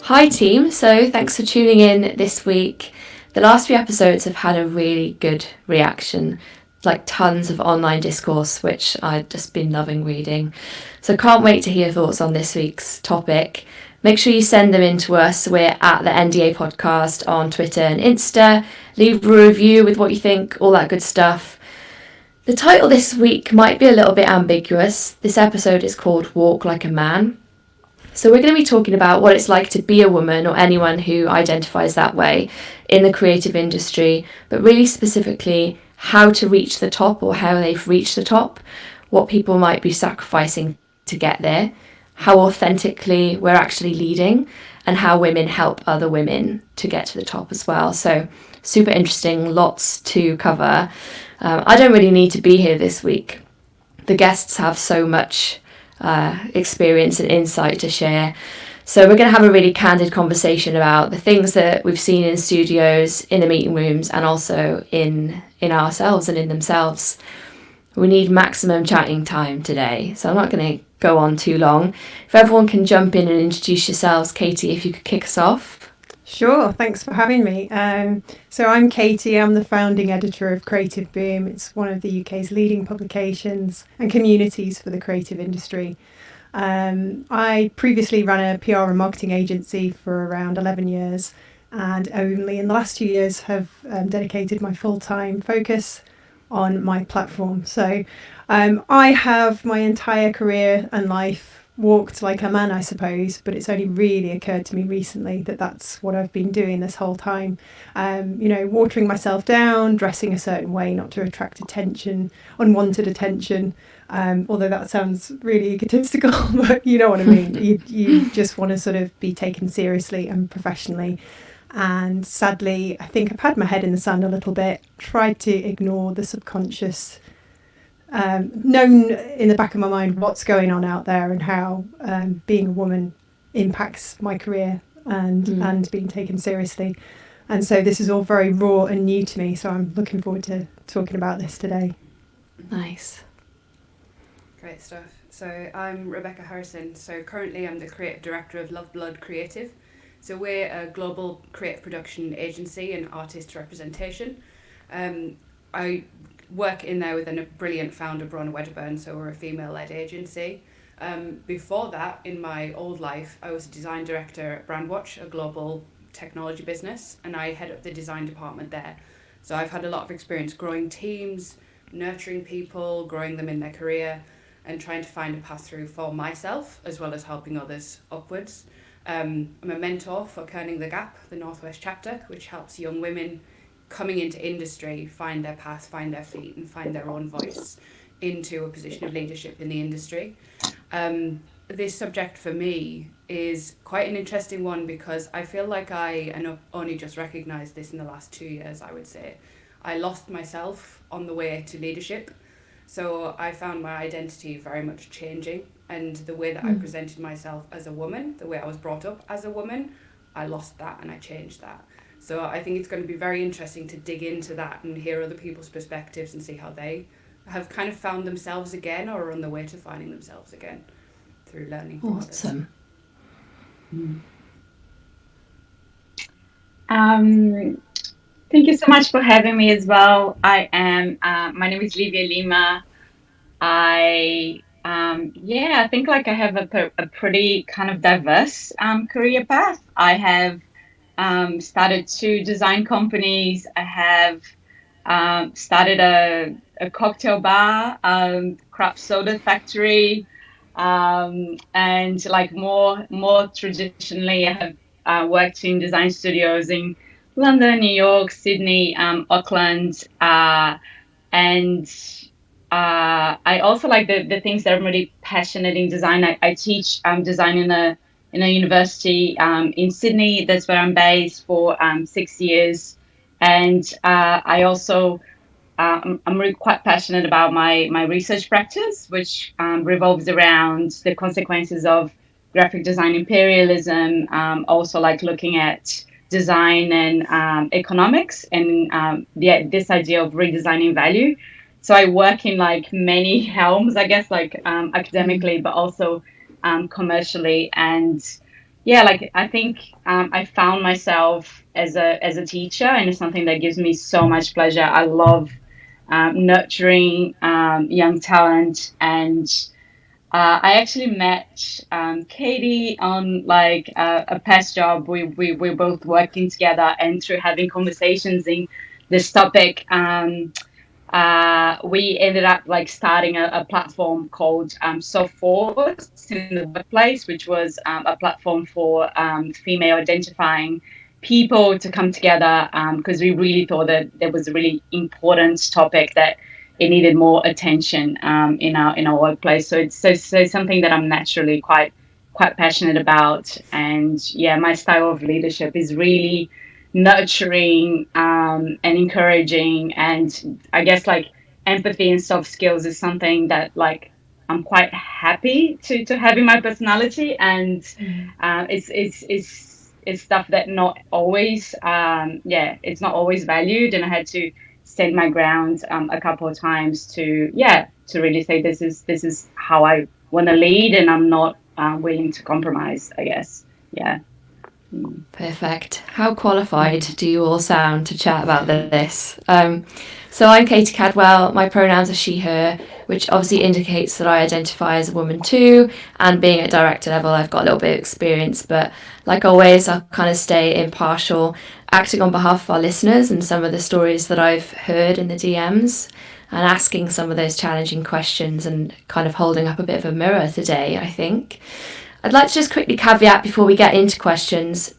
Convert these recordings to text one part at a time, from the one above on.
Hi team, so thanks for tuning in this week. The last few episodes have had a really good reaction, like tons of online discourse, which I've just been loving reading. So can't wait to hear your thoughts on this week's topic. Make sure you send them in to us. We're at the NDA Podcast on Twitter and Insta. Leave a review with what you think, all that good stuff. The title this week might be a little bit ambiguous. This episode is called Walk Like a Man. So we're going to be talking about what it's like to be a woman or anyone who identifies that way in the creative industry, but really specifically how to reach the top or how they've reached the top, what people might be sacrificing to get there, how authentically we're actually leading, and how women help other women to get to the top as well. So super interesting, lots to cover. I don't really need to be here this week. The guests have so much experience and insight to share. So we're going to have a really candid conversation about the things that we've seen in studios, in the meeting rooms, and also in ourselves and in themselves. We need maximum chatting time today, so I'm not going to go on too long. If everyone can jump in and introduce yourselves. Katie, if you could kick us off. Sure, thanks for having me. So I'm Katie, I'm the founding editor of Creative Boom. It's one of the UK's leading publications and communities for the creative industry. I previously ran a PR and marketing agency for around 11 years and only in the last 2 years have dedicated my full-time focus on my platform. So I have my entire career and life walked like a man, I suppose, but it's only really occurred to me recently that that's what I've been doing this whole time. Watering myself down, dressing a certain way, not to attract attention, unwanted attention. Although that sounds really egotistical, but you know what I mean. You just want to sort of be taken seriously and professionally. And sadly, I think I've had my head in the sand a little bit, tried to ignore the subconscious, known in the back of my mind what's going on out there and how being a woman impacts my career and being taken seriously. And so this is all very raw and new to me, so I'm looking forward to talking about this today. Nice. Great stuff. So I'm Rebecca Harrison. So currently I'm the creative director of Love Blood Creative. So we're a global creative production agency and artist representation. I work in there with a brilliant founder, Brona Wedderburn, so we're a female-led agency. Before that, in my old life, I was a design director at Brandwatch, a global technology business, and I head up the design department there. So I've had a lot of experience growing teams, nurturing people, growing them in their career, and trying to find a path through for myself, as well as helping others upwards. I'm a mentor for Kerning the Gap, the Northwest chapter, which helps young women coming into industry find their path, find their feet, and find their own voice into a position of leadership in the industry. This subject for me is quite an interesting one because I feel like I only just recognised this in the last 2 years, I would say. I lost myself on the way to leadership. So I found my identity very much changing, and the way that I presented myself as a woman, the way I was brought up as a woman, I lost that and I changed that. So I think it's going to be very interesting to dig into that and hear other people's perspectives and see how they have kind of found themselves again or are on the way to finding themselves again through learning from others. Awesome. Thank you so much for having me as well. My name is Livia Lima. I think like I have a pretty kind of diverse career path. I have started 2 design companies. I have started a cocktail bar, craft soda factory, and like more traditionally, I have worked in design studios in London, New York, Sydney, Auckland, and I also like the things that I'm really passionate in design. I teach design in a university in Sydney. That's where I'm based for 6 years, and I also I'm really quite passionate about my research practice, which revolves around the consequences of graphic design imperialism. Also like looking at design and economics and this idea of redesigning value. So I work in like many realms, I guess, like academically, but also commercially. And yeah, like I think I found myself as a teacher, and it's something that gives me so much pleasure. I love nurturing young talent, and I actually met Katie on like a past job. We were both working together, and through having conversations in this topic, we ended up like starting a platform called Soft Force in the workplace, which was a platform for female identifying people to come together, because we really thought that there was a really important topic that it needed more attention in our workplace. So it's something that I'm naturally quite passionate about. And yeah, my style of leadership is really nurturing and encouraging, and I guess like empathy and soft skills is something that like I'm quite happy to have in my personality. And it's stuff that not always it's not always valued, and I had to stand my ground a couple of times to really say this is how I want to lead, and I'm not willing to compromise, I guess. Yeah. Perfect. How qualified do you all sound to chat about this? So I'm Katie Cadwell. My pronouns are she, her, which obviously indicates that I identify as a woman too. And being at director level, I've got a little bit of experience, but like always, I'll kind of stay impartial, acting on behalf of our listeners and some of the stories that I've heard in the DMs, and asking some of those challenging questions and kind of holding up a bit of a mirror today, I think. I'd like to just quickly caveat before we get into questions.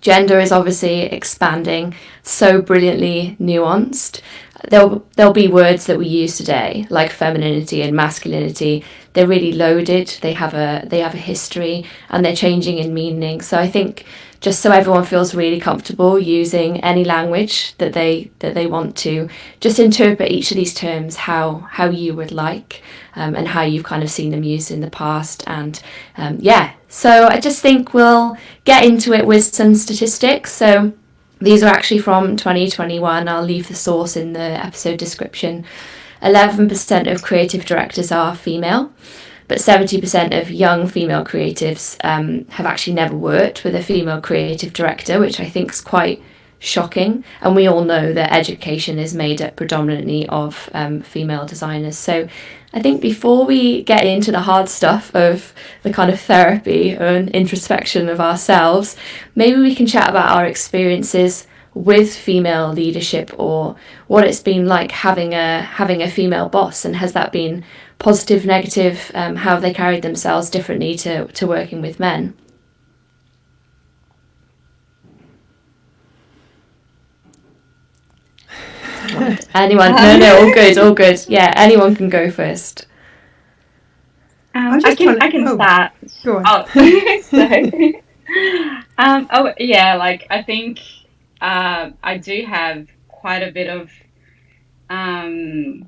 Gender is obviously expanding, so brilliantly nuanced. There'll be words that we use today, like femininity and masculinity. They're really loaded. They have a history, and they're changing in meaning. So I think just so everyone feels really comfortable using any language that they want to, just interpret each of these terms how you would like, and how you've kind of seen them used in the past. And so I just think we'll get into it with some statistics. So these are actually from 2021. I'll leave the source in the episode description. 11% of creative directors are female, but 70% of young female creatives have actually never worked with a female creative director, which I think is quite shocking. And we all know that education is made up predominantly of female designers. So I think before we get into the hard stuff of the kind of therapy and introspection of ourselves, maybe we can chat about our experiences with female leadership, or what it's been like having a female boss, and has that been positive, negative, how have they carried themselves differently to working with men? Anyone? No, all good. Yeah, anyone can go first. I can start. Go on. Like I think I do have quite a bit of I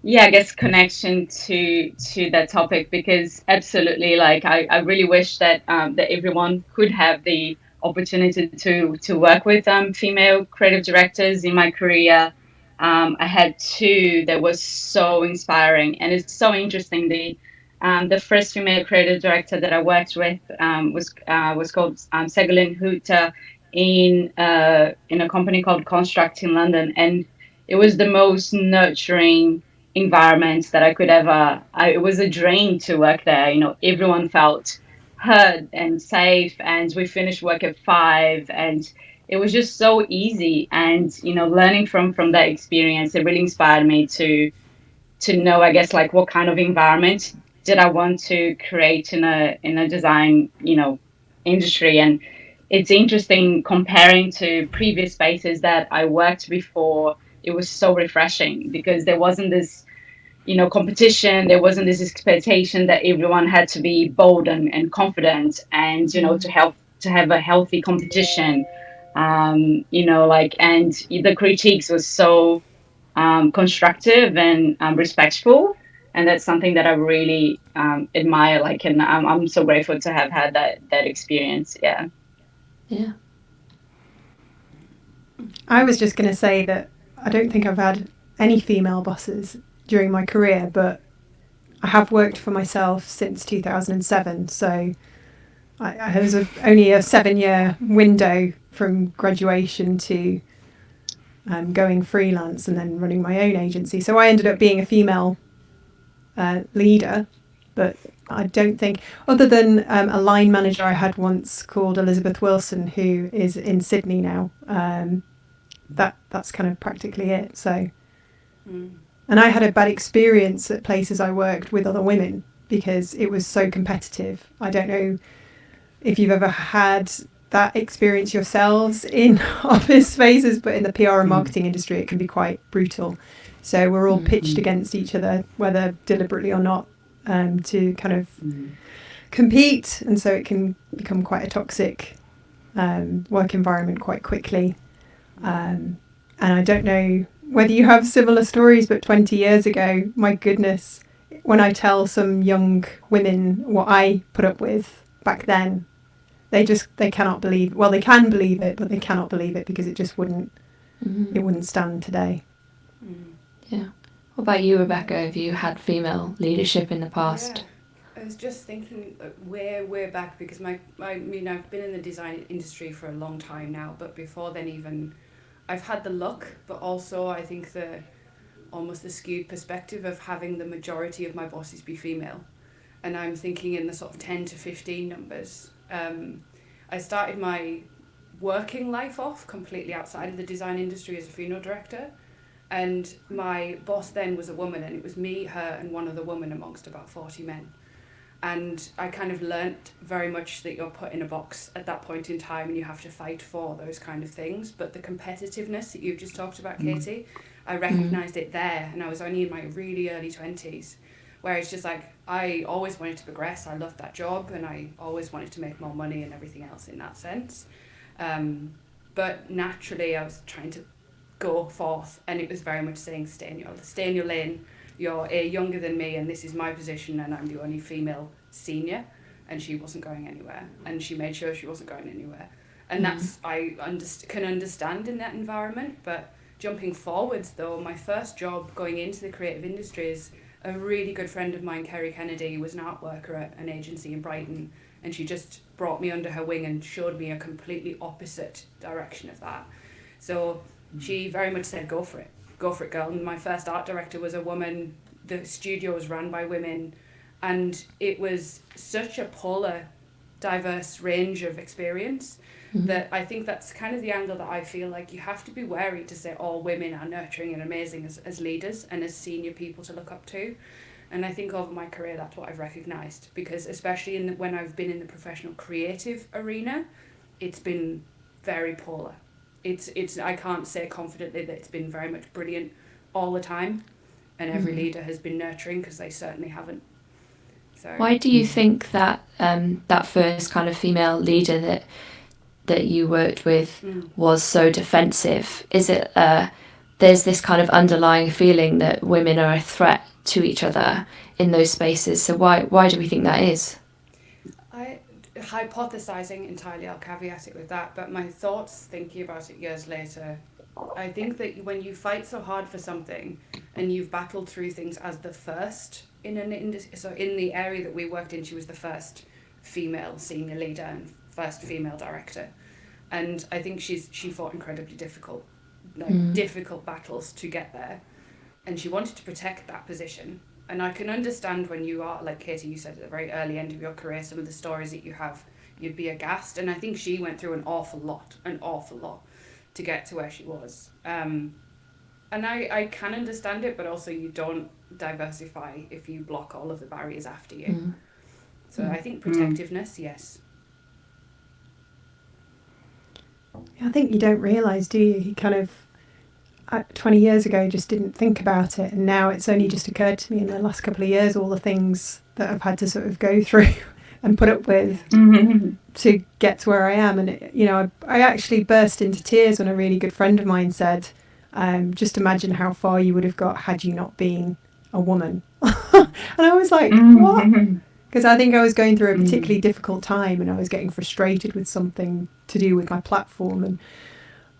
guess connection to that topic, because absolutely, like I really wish that that everyone could have the opportunity to work with female creative directors. In my career, I had two that was so inspiring, and it's so interesting. The first female creative director that I worked with was called Segolin Huta in a company called Construct in London, and it was the most nurturing environment that I could ever. It was a dream to work there. You know, everyone felt heard and safe, and we finished work at 5, and it was just so easy. And learning from that experience, it really inspired me to know, I guess, like what kind of environment did I want to create in a design industry. And it's interesting comparing to previous spaces that I worked before. It was so refreshing because there wasn't this competition. There wasn't this expectation that everyone had to be bold and confident, and to have a healthy competition. And the critiques was so constructive and respectful, and that's something that I really admire. Like, and I'm so grateful to have had that experience. Yeah. I was just going to say that I don't think I've had any female bosses during my career, but I have worked for myself since 2007. So there was only a 7-year window from graduation to going freelance and then running my own agency. So I ended up being a female leader, but I don't think, other than a line manager I had once called Elizabeth Wilson, who is in Sydney now, that's kind of practically it. So, and I had a bad experience at places I worked with other women because it was so competitive. I don't know if you've ever had that experience yourselves in office spaces, but in the PR and marketing industry, it can be quite brutal. So we're all pitched against each other, whether deliberately or not, to kind of compete. And so it can become quite a toxic work environment quite quickly. And I don't know whether you have similar stories, but 20 years ago, my goodness, when I tell some young women what I put up with back then, they cannot believe, well, they can believe it, but they cannot believe it because it just wouldn't stand today. Yeah. What about you, Rebecca? Have you had female leadership in the past? Yeah. I was just thinking way back, because I mean, I've been in the design industry for a long time now, but before then even, I've had the luck, but also I think almost the skewed perspective of having the majority of my bosses be female. And I'm thinking in the sort of 10 to 15 numbers. I started my working life off completely outside of the design industry as a funeral director. And my boss then was a woman, and it was me, her, and one other woman amongst about 40 men. And I kind of learnt very much that you're put in a box at that point in time and you have to fight for those kind of things. But the competitiveness that you've just talked about, Katie, I recognised it there, and I was only in my really early 20s, where it's just like, I always wanted to progress. I loved that job, and I always wanted to make more money and everything else in that sense. But naturally, I was trying to go forth, and it was very much saying, stay in your lane. You're younger than me, and this is my position, and I'm the only female senior, and she wasn't going anywhere, and she made sure she wasn't going anywhere. And that's, I can understand in that environment. But jumping forwards though, my first job going into the creative industry is a really good friend of mine, Kerry Kennedy, was an art worker at an agency in Brighton, and she just brought me under her wing and showed me a completely opposite direction of that. So she very much said, go for it, girl. And my first art director was a woman, the studio was run by women, and it was such a polar, diverse range of experience that I think that's kind of the angle that I feel like you have to be wary to say all women are nurturing and amazing as leaders and as senior people to look up to. And I think over my career that's what I've recognised, because especially when I've been in the professional creative arena, it's been very polar. It's I can't say confidently that it's been very much brilliant all the time, and every leader has been nurturing, because they certainly haven't. So why do you think that that first kind of female leader that you worked with was so defensive? Is it there's this kind of underlying feeling that women are a threat to each other in those spaces? So why do we think that is? Hypothesizing entirely, I'll caveat it with that, but my thoughts thinking about it years later, I think that when you fight so hard for something and you've battled through things as the first in an industry, so in the area that we worked in, she was the first female senior leader and first female director, and I think she fought incredibly difficult battles to get there, and she wanted to protect that position. And I can understand when you are, like Katie, you said at the very early end of your career, some of the stories that you have, you'd be aghast. And I think she went through an awful lot to get to where she was. And I can understand it, but also you don't diversify if you block all of the barriers after you. So I think protectiveness, yes. I think you don't realise, do you? You kind of, 20 years ago, just didn't think about it, and now it's only just occurred to me in the last couple of years, all the things that I've had to sort of go through and put up with to get to where I am. And I actually burst into tears when a really good friend of mine said, just imagine how far you would have got had you not been a woman. And I was like, what? Because I think I was going through a particularly difficult time, and I was getting frustrated with something to do with my platform, and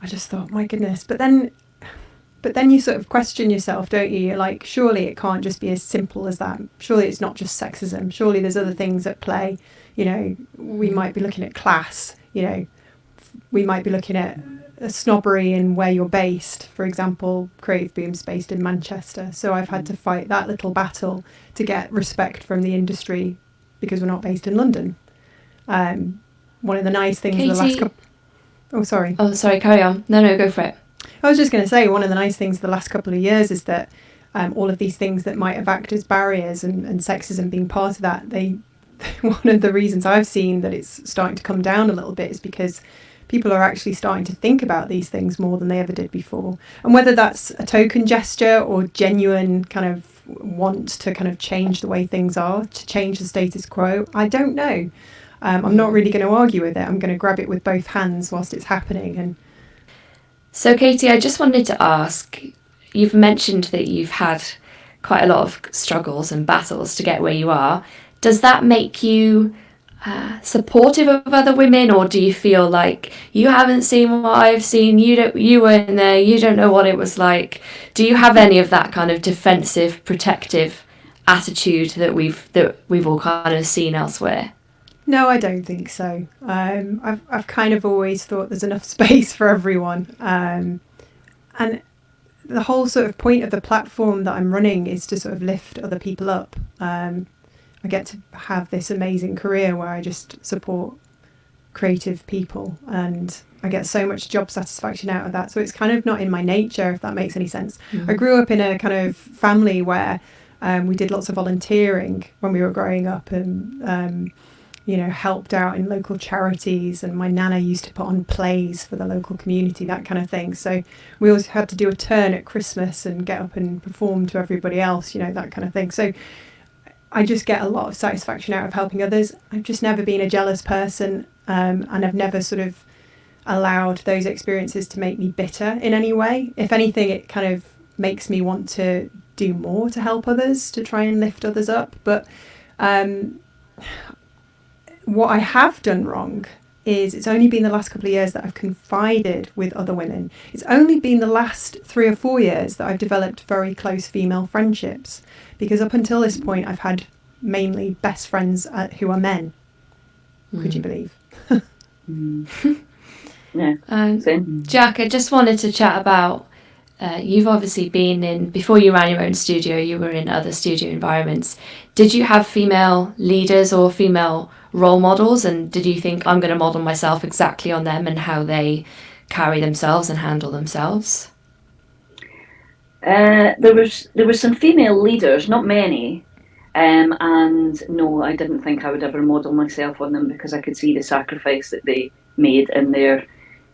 I just thought, my goodness. But then you sort of question yourself, don't you? You're like, surely it can't just be as simple as that. Surely it's not just sexism. Surely there's other things at play. You know, we might be looking at class, you know, we might be looking at a snobbery in where you're based. For example, Creative Boom's based in Manchester, so I've had to fight that little battle to get respect from the industry because we're not based in London. One of the nice things Katie, the last couple... Oh, sorry. Oh, sorry, carry on. No, go for it. I was just going to say, one of the nice things the last couple of years is that all of these things that might have acted as barriers and sexism being part of that, one of the reasons I've seen that it's starting to come down a little bit is because people are actually starting to think about these things more than they ever did before. And whether that's a token gesture or genuine kind of want to kind of change the way things are, to change the status quo, I don't know. I'm not really going to argue with it. I'm going to grab it with both hands whilst it's happening. And so, Katie, I just wanted to ask, you've mentioned that you've had quite a lot of struggles and battles to get where you are. Does that make you supportive of other women, or do you feel like you haven't seen what I've seen, you were in there, you don't know what it was like? Do you have any of that kind of defensive, protective attitude that we've all kind of seen elsewhere? No, I don't think so. I've kind of always thought there's enough space for everyone, and the whole sort of point of the platform that I'm running is to sort of lift other people up. I get to have this amazing career where I just support creative people, and I get so much job satisfaction out of that. So it's kind of not in my nature, if that makes any sense. Mm-hmm. I grew up in a kind of family where we did lots of volunteering when we were growing up, and helped out in local charities, and my nana used to put on plays for the local community, that kind of thing. So we always had to do a turn at Christmas and get up and perform to everybody else, that kind of thing. So I just get a lot of satisfaction out of helping others. I've just never been a jealous person, and I've never sort of allowed those experiences to make me bitter in any way. If anything, it kind of makes me want to do more to help others, to try and lift others up. But what I have done wrong is it's only been the last couple of years that I've confided with other women. It's only been the last 3 or 4 years that I've developed very close female friendships, because up until this point I've had mainly best friends who are men. Could you believe? Yeah. Jack, I just wanted to chat about, you've obviously been before you ran your own studio, you were in other studio environments. Did you have female leaders or female role models, and did you think, I'm going to model myself exactly on them and how they carry themselves and handle themselves? There were some female leaders, not many, and no, I didn't think I would ever model myself on them, because I could see the sacrifice that they made in their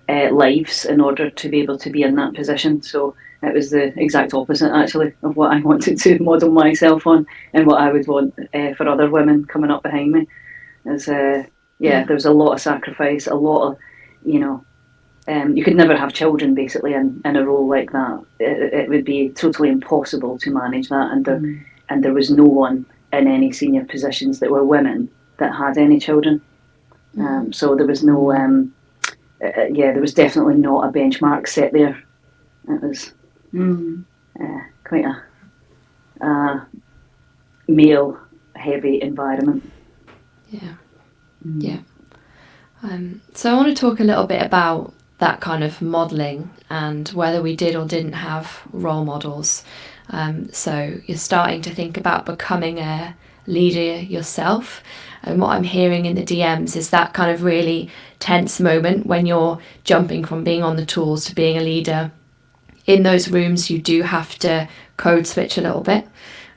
lives in order to be able to be in that position. So it was the exact opposite, actually, of what I wanted to model myself on, and what I would want for other women coming up behind me. There was a lot of sacrifice, a lot of, you could never have children basically in a role like that. It would be totally impossible to manage that, and there was no one in any senior positions that were women that had any children. So there was no, there was definitely not a benchmark set there. It was quite a male heavy environment. Yeah. So I want to talk a little bit about that kind of modelling and whether we did or didn't have role models. So you're starting to think about becoming a leader yourself, and what I'm hearing in the DMs is that kind of really tense moment when you're jumping from being on the tools to being a leader. In those rooms you do have to code switch a little bit,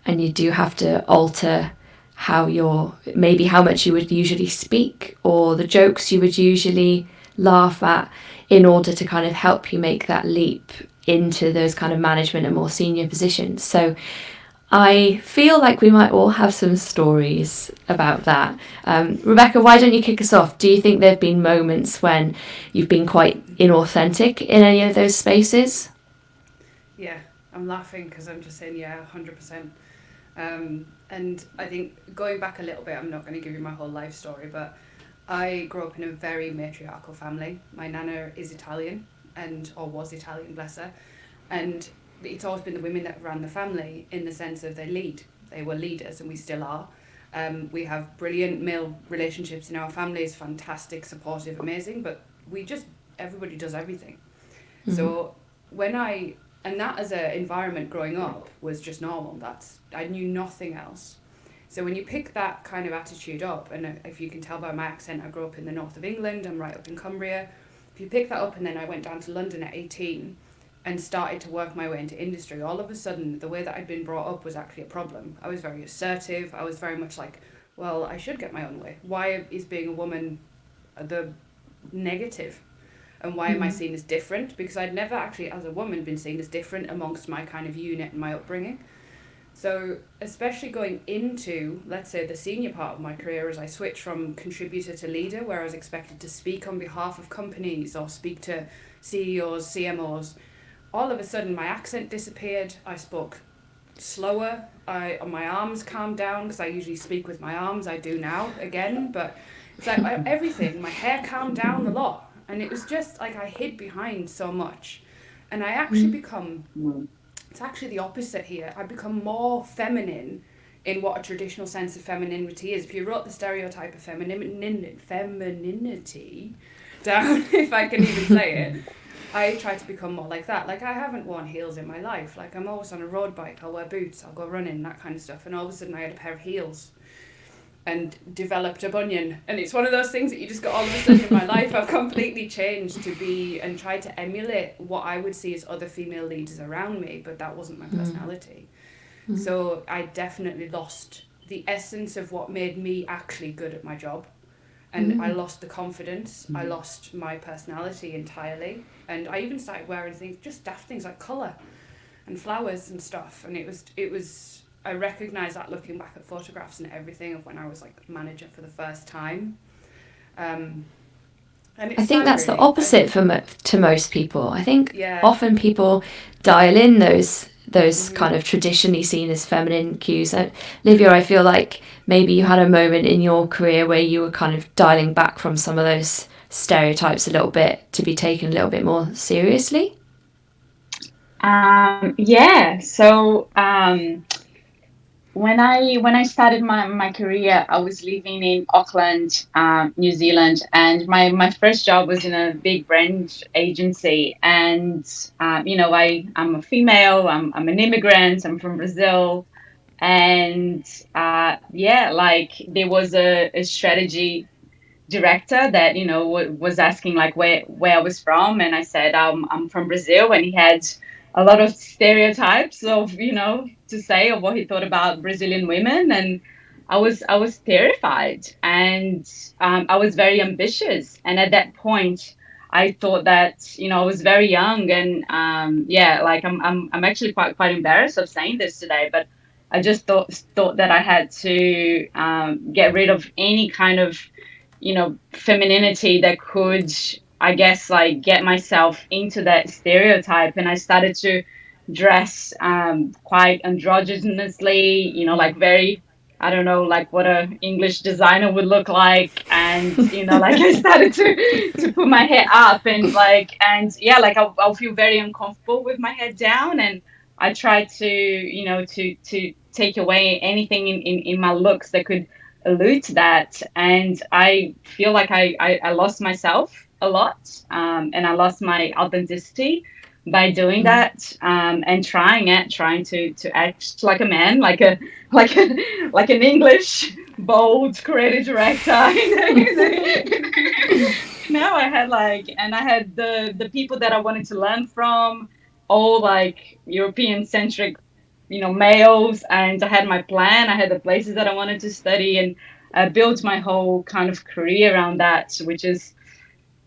and you do have to alter how much you would usually speak, or the jokes you would usually laugh at, in order to kind of help you make that leap into those kind of management and more senior positions. So I feel like we might all have some stories about that. Rebecca, why don't you kick us off? Do you think there have been moments when you've been quite inauthentic in any of those spaces? Yeah, I'm laughing because I'm just saying, 100%. And I think going back a little bit, I'm not going to give you my whole life story, but I grew up in a very matriarchal family. My nana is Italian, or was Italian, bless her, and it's always been the women that ran the family, in the sense of they were leaders, and we still are. We have brilliant male relationships in our families, fantastic, supportive, amazing, but everybody does everything. So and that as an environment growing up was just normal. I knew nothing else. So when you pick that kind of attitude up, and if you can tell by my accent, I grew up in the north of England, I'm right up in Cumbria. If you pick that up, and then I went down to London at 18 and started to work my way into industry, all of a sudden the way that I'd been brought up was actually a problem. I was very assertive. I was very much like, well, I should get my own way. Why is being a woman the negative? And why am I seen as different? Because I'd never actually, as a woman, been seen as different amongst my kind of unit and my upbringing. So especially going into, let's say, the senior part of my career, as I switched from contributor to leader, where I was expected to speak on behalf of companies or speak to CEOs, CMOs, all of a sudden my accent disappeared. I spoke slower. My arms calmed down, because I usually speak with my arms. I do now again, but it's like everything. My hair calmed down a lot. And it was just like I hid behind so much. And I actually it's actually the opposite here. I become more feminine in what a traditional sense of femininity is. If you wrote the stereotype of femininity down, if I can even say it, I try to become more like that. Like, I haven't worn heels in my life. Like, I'm always on a road bike. I'll wear boots. I'll go running, that kind of stuff. And all of a sudden I had a pair of heels and developed a bunion, and it's one of those things that you just got all of a sudden in my life. I've completely changed to be and try to emulate what I would see as other female leaders around me, but that wasn't my personality. So I definitely lost the essence of what made me actually good at my job, and I lost the confidence. I lost my personality entirely, and I even started wearing things, just daft things like colour and flowers and stuff, and it was I recognise that looking back at photographs and everything of when I was like manager for the first time. And I think that's the opposite to most people. I think Yeah. often people dial in those kind of traditionally seen as feminine cues. Livia, I feel like maybe you had a moment in your career where you were kind of dialing back from some of those stereotypes a little bit to be taken a little bit more seriously. Yeah. So when I started my career, I was living in Auckland, New Zealand, and my first job was in a big brand agency. And I'm a female. I'm an immigrant. I'm from Brazil, and like there was a strategy director that was asking like where I was from, and I said I'm from Brazil, and he had a lot of stereotypes of to say of what he thought about Brazilian women, and I was terrified, and I was very ambitious, and at that point I thought that I was very young, and like I'm actually quite embarrassed of saying this today, but I just thought that I had to get rid of any kind of femininity that could, I guess, like get myself into that stereotype. And I started to dress quite androgynously, like very, I don't know, like what a English designer would look like. And, like I started to put my hair up and like I'll feel very uncomfortable with my head down. And I tried to take away anything in my looks that could allude to that. And I feel like I lost myself a lot, and I lost my authenticity by doing that, and trying to act like a man, like an English bold creative director. Now I had the people that I wanted to learn from, all like European centric males, and I had my plan. I had the places that I wanted to study, and I built my whole kind of career around that, which is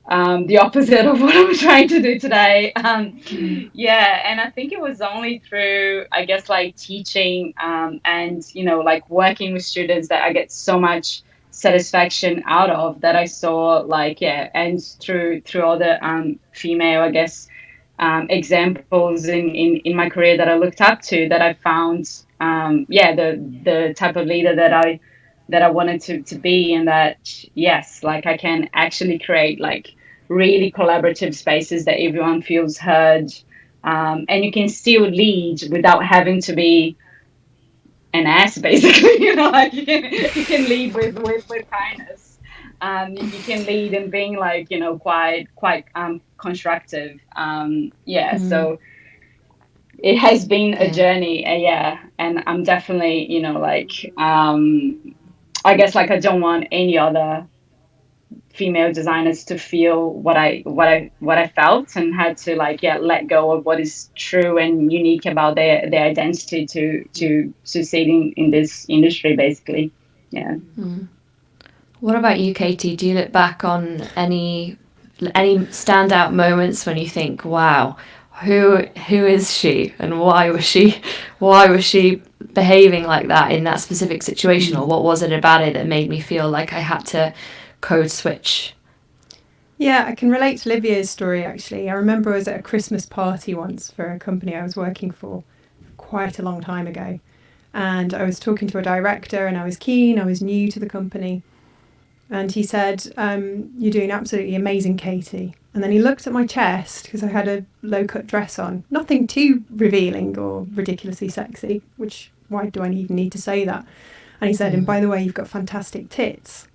the opposite of what I'm trying to do today. And I think it was only through, I guess, like teaching and like working with students that I get so much satisfaction out of, that I saw and through all the female, I guess, examples in my career that I looked up to, that I found the type of leader that I wanted to be, and that yes, like I can actually create like really collaborative spaces that everyone feels heard, and you can still lead without having to be an ass, basically. Like you can lead with kindness. You can lead in being like, quite constructive. So it has been a journey, and I'm definitely, I guess like I don't want any other female designers to feel what I felt, and had to let go of what is true and unique about their identity to succeed in this industry, basically. What about you, Katie? Do you look back on any standout moments when you think, wow, who is she, and why was she behaving like that in that specific situation, or what was it about it that made me feel like I had to code switch? Yeah, I can relate to Livia's story, actually. I remember I was at a Christmas party once for a company I was working for quite a long time ago. And I was talking to a director, and I was keen, I was new to the company. And he said, you're doing absolutely amazing, Katie. And then he looked at my chest, because I had a low-cut dress on. Nothing too revealing or ridiculously sexy, which, why do I even need to say that? And he said, and by the way, you've got fantastic tits.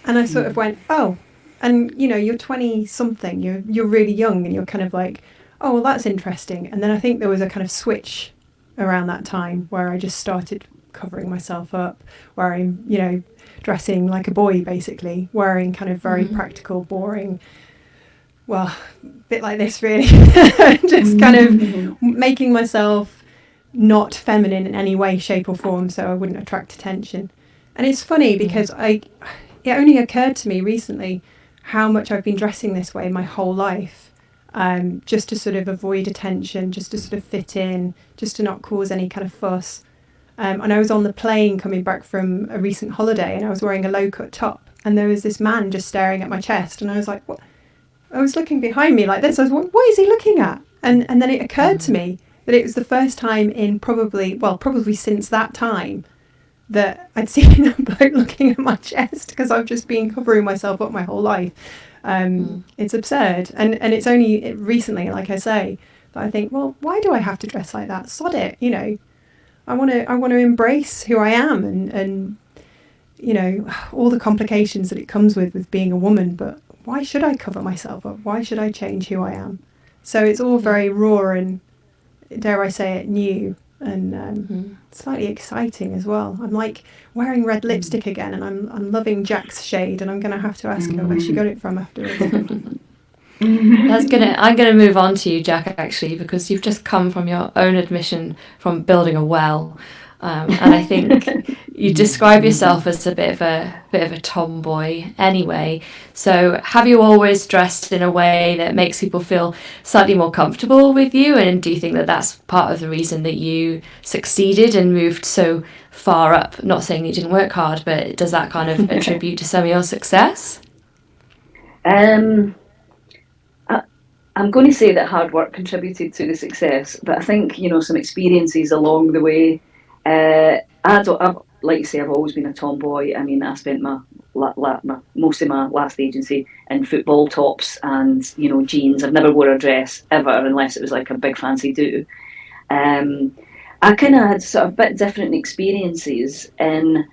And I sort of went, oh, and you're 20 something, you're really young, and you're kind of like, oh, well, that's interesting. And then I think there was a kind of switch around that time where I just started covering myself up, wearing, dressing like a boy, basically, wearing kind of very practical, boring, well, a bit like this, really, just kind of making myself not feminine in any way, shape or form, so I wouldn't attract attention. And it's funny because it only occurred to me recently how much I've been dressing this way my whole life, just to sort of avoid attention, just to sort of fit in, just to not cause any kind of fuss. And I was on the plane coming back from a recent holiday, and I was wearing a low-cut top, and there was this man just staring at my chest, and I was like, what? I was looking behind me like this. I was like, what is he looking at? And then it occurred to me that it was the first time in probably since that time that I'd seen a bloke looking at my chest, because I've just been covering myself up my whole life. It's absurd. And it's only recently, like I say, that I think, well, why do I have to dress like that? Sod it, I want to embrace who I am, and all the complications that it comes with being a woman, but why should I cover myself up? Why should I change who I am? So it's all very raw and, dare I say it, new, and slightly exciting as well. I'm like wearing red lipstick again, and I'm loving Jack's shade, and I'm going to have to ask her where she got it from afterwards. I'm gonna move on to you, Jack, actually, because you've just come from your own admission from building a well, and I think you describe yourself as a bit of a tomboy anyway. So have you always dressed in a way that makes people feel slightly more comfortable with you, and do you think that that's part of the reason that you succeeded and moved so far up? Not saying you didn't work hard, but does that kind of attribute to some of your success? I'm going to say that hard work contributed to the success, but I think, some experiences along the way. Like you say, I've always been a tomboy. I mean, I spent most of my last agency in football tops and, jeans. I've never wore a dress ever, unless it was like a big fancy do. I kind of had sort of a bit different experiences in,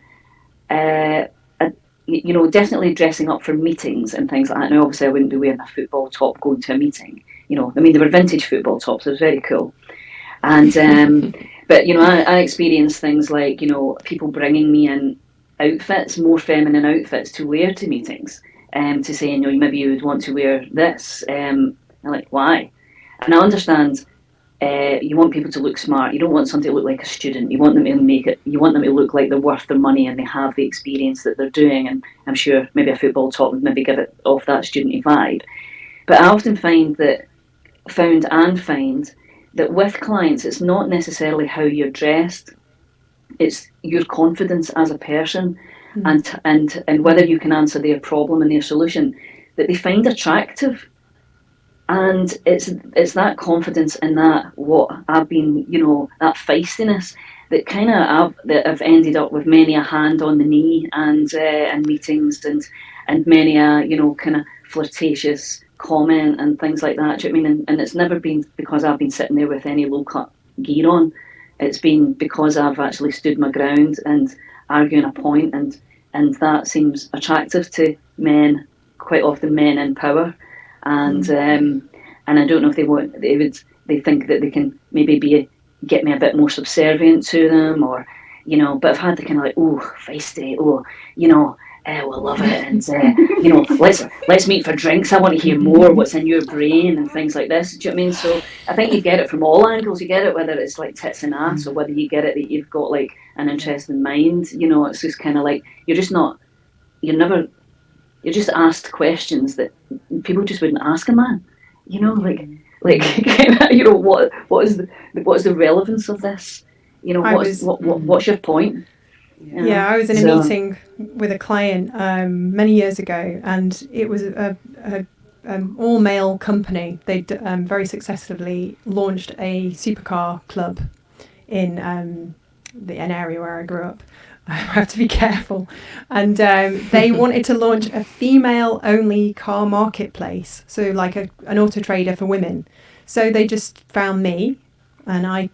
definitely dressing up for meetings and things like that. Now, obviously, I wouldn't be wearing a football top going to a meeting. They were vintage football tops. It was very cool. And, but, I experienced things like, people bringing me in outfits, more feminine outfits to wear to meetings, to say, maybe you would want to wear this. I'm like, why? And I understand. You want people to look smart. You don't want somebody to look like a student. You want them to you want them to look like they're worth their money and they have the experience that they're doing. And I'm sure maybe a football top would maybe give it off that studenty vibe. But I often find that with clients, it's not necessarily how you're dressed. It's your confidence as a person, and whether you can answer their problem and their solution that they find attractive. And it's that confidence in that, what I've been, that feistiness that kind of I've ended up with many a hand on the knee and meetings and many a kind of flirtatious comment and things like that. Do you know what I mean? And it's never been because I've been sitting there with any low cut gear on. it's been because I've actually stood my ground and arguing a point, and that seems attractive to men, quite often men in power, and I don't know if they think that they can maybe get me a bit more subservient to them, or but I've had the kind of like, oh, feisty, oh, we'll love it, and let's meet for drinks. I want to hear more. What's in your brain and things like this. Do you know what I mean? So I think you get it from all angles. You get it whether it's like tits and ass, or whether you get it that you've got like an interesting mind. It's just kind of like you're just asked questions that people just wouldn't ask a man. What is the relevance of this? What's your point? Yeah, I was in a meeting with a client many years ago, and it was an all-male company. They'd very successfully launched a supercar club in an area where I grew up. I have to be careful. And they wanted to launch a female-only car marketplace, so like an auto trader for women. So they just found me, and I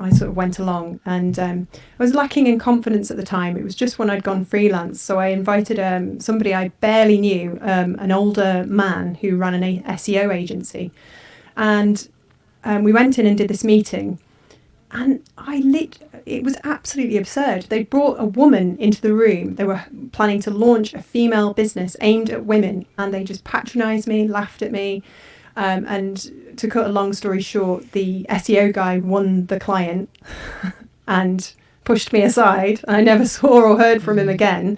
sort of went along, and I was lacking in confidence at the time. It was just when I'd gone freelance, so I invited somebody I barely knew, an older man who ran an SEO agency, and we went in and did this meeting, and it was absolutely absurd. They brought a woman into the room. They were planning to launch a female business aimed at women, and they just patronised me, laughed at me. And to cut a long story short, the SEO guy won the client and pushed me aside. I never saw or heard from him again.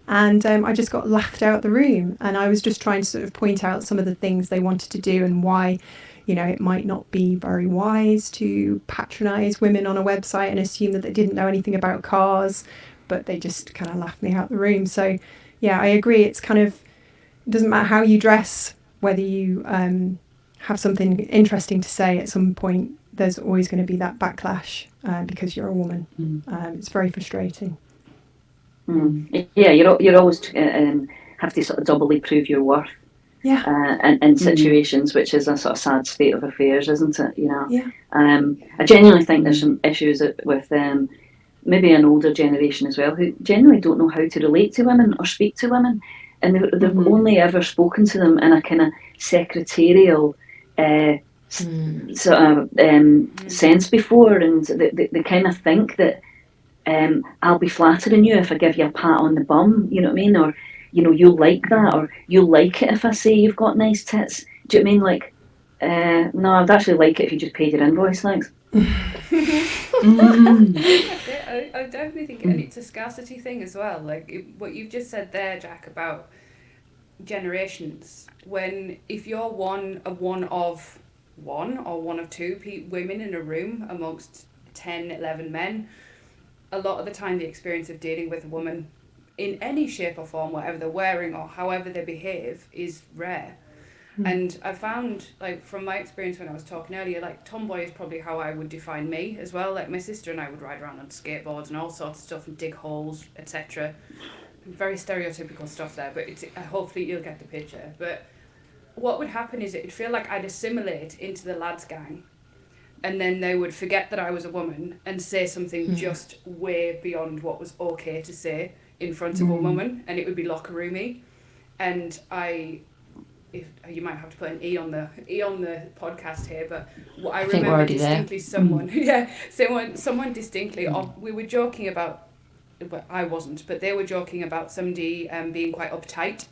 And I just got laughed out the room. And I was just trying to sort of point out some of the things they wanted to do and why, it might not be very wise to patronise women on a website and assume that they didn't know anything about cars. But they just kind of laughed me out the room. So, yeah, I agree. It's kind of, it doesn't matter how you dress, whether you have something interesting to say at some point, there's always going to be that backlash because you're a woman. It's very frustrating. Yeah, you're always have to sort of doubly prove your worth. Yeah. In situations, which is a sort of sad state of affairs, isn't it? Yeah. I genuinely think there's some issues with maybe an older generation as well, who genuinely don't know how to relate to women or speak to women. And they've only ever spoken to them in a kind of secretarial sort of sense before, and they kind of think that I'll be flattering you if I give you a pat on the bum, you know what I mean? Or, you'll like that, or you'll like it if I say you've got nice tits. Do you know what I mean? Like, no, I'd actually like it if you just paid your invoice, thanks. I definitely think it's a scarcity thing as well. Like what you've just said there, Jack, about generations. If you're one of one or one of two women in a room amongst 10, 11 men, a lot of the time the experience of dealing with a woman in any shape or form, whatever they're wearing or however they behave, is rare. And I found, like, from my experience when I was talking earlier, like, tomboy is probably how I would define me as well. Like, my sister and I would ride around on skateboards and all sorts of stuff and dig holes, etc. Very stereotypical stuff there, but hopefully you'll get the picture. But what would happen is it'd feel like I'd assimilate into the lads' gang, and then they would forget that I was a woman and say something just way beyond what was okay to say in front of a woman, and it would be locker roomy. And you might have to put an E on the podcast here, but I remember distinctly someone distinctly. We were joking about, but I wasn't, but they were joking about somebody being quite uptight,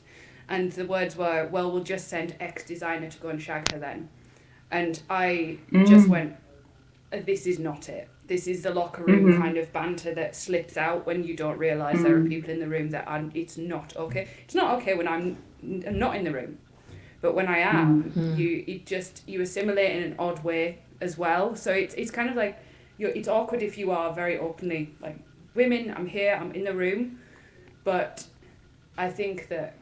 and the words were, "Well, we'll just send X designer to go and shag her then," and I just went, "This is not it. This is the locker room kind of banter that slips out when you don't realise there are people in the room that it's not okay. It's not okay when I'm not in the room. But when I am, you assimilate in an odd way as well. So it's kind of like, it's awkward if you are very openly like, women, I'm here, I'm in the room. But I think that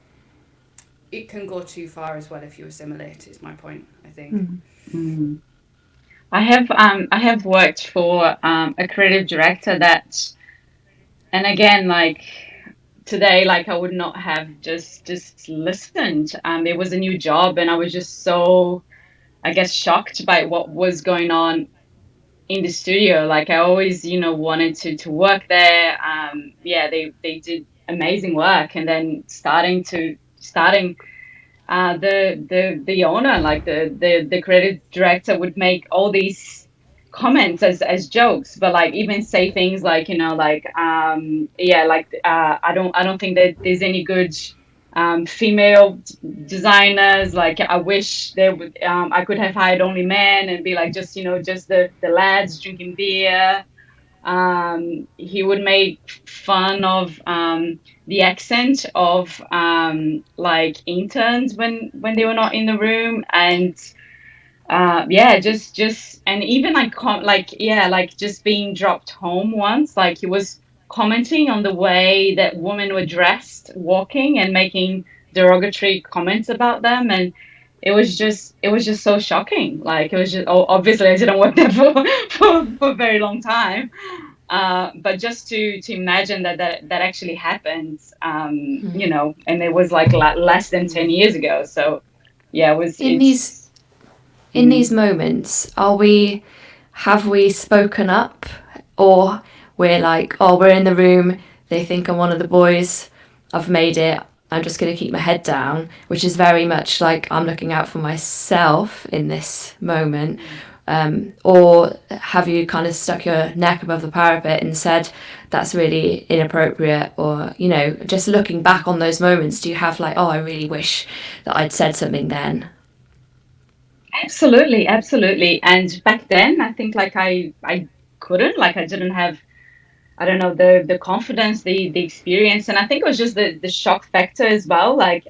it can go too far as well if you assimilate, is my point, I think. I have worked for a creative director that, and again, like, today, like, I would not have just listened. It was a new job, and I was just so, I guess, shocked by what was going on in the studio. Like I always, wanted to work there. They did amazing work, and then starting the owner, like the creative director, would make all these comments as jokes, but like even say things like, I don't think that there's any good female designers. Like I wish there would I could have hired only men, and be like, just the lads drinking beer. He would make fun of the accent of like interns when they were not in the room, and just and even like like just being dropped home once, like he was commenting on the way that women were dressed walking, and making derogatory comments about them. And it was just so shocking. Like it was just, obviously I didn't work there for a very long time, but just to imagine that actually happened, and it was like less than 10 years ago. So yeah, in these moments, have we spoken up, or we're like, oh, we're in the room, they think I'm one of the boys, I've made it, I'm just going to keep my head down, which is very much like I'm looking out for myself in this moment. Or have you kind of stuck your neck above the parapet and said that's really inappropriate? Or, just looking back on those moments, do you have like, oh, I really wish that I'd said something then? Absolutely, absolutely. And back then, I think like I couldn't, like I didn't have, I don't know, the confidence, the experience, and I think it was just the shock factor as well. Like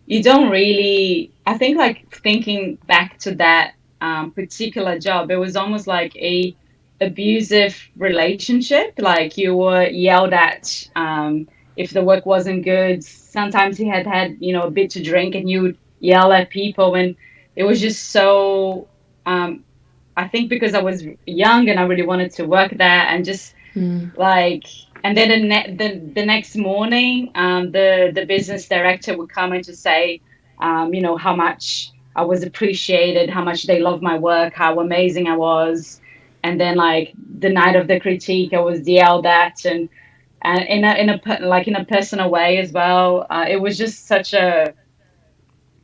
you don't really, I think like thinking back to that particular job, it was almost like a abusive relationship. Like you were yelled at if the work wasn't good. Sometimes he had a bit to drink, and you would yell at people, and it was just so. I think because I was young and I really wanted to work there, and just like, and then the next morning, the business director would come in to say, how much I was appreciated, how much they loved my work, how amazing I was. And then like the night of the critique, I was yelled at, and in a personal way as well. It was just such like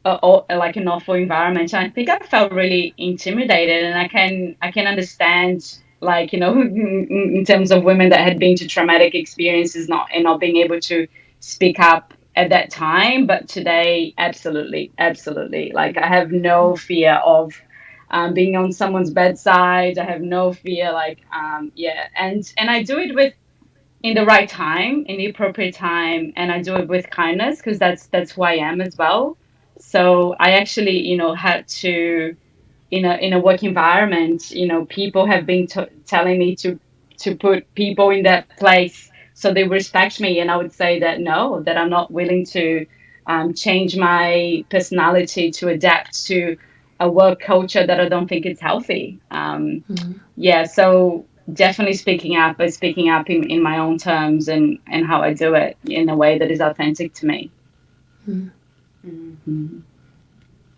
an awful environment, and I think I felt really intimidated. And I can understand, like, in terms of women that had been to traumatic experiences, not being able to speak up at that time. But today, absolutely, like I have no fear of being on someone's bedside. I have no fear, like and I do it with in the right time, in the appropriate time, and I do it with kindness, because that's who I am as well. So I actually, had to, in a work environment, people have been telling me to put people in that place so they respect me, and I would say that no, that I'm not willing to change my personality to adapt to a work culture that I don't think is healthy. Yeah, so definitely speaking up, but speaking up in my own terms, and how I do it in a way that is authentic to me.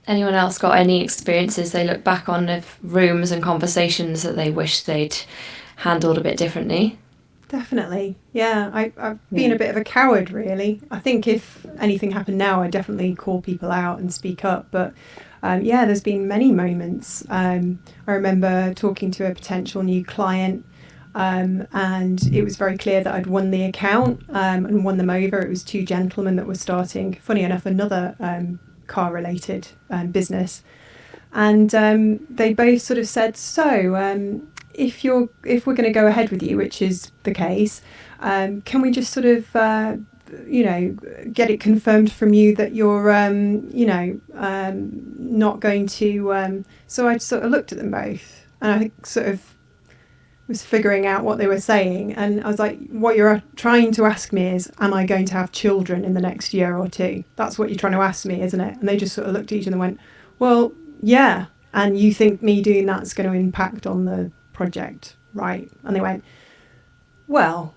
Anyone else got any experiences they look back on of rooms and conversations that they wish they'd handled a bit differently? Definitely, yeah. I've been a bit of a coward, really. I think if anything happened now, I'd definitely call people out and speak up. But there's been many moments. I remember talking to a potential new client, and it was very clear that I'd won the account and won them over. It was two gentlemen that were starting, funny enough, another car-related business, and they both sort of said, so if we're going to go ahead with you, which is the case, can we just sort of get it confirmed from you that you're not going to so I sort of looked at them both, and I sort of was figuring out what they were saying, and I was like, what you're trying to ask me is, am I going to have children in the next year or two? That's what you're trying to ask me, isn't it? And they just sort of looked at each other and went, well, yeah, and you think me doing that's going to impact on the project, right? And they went, well,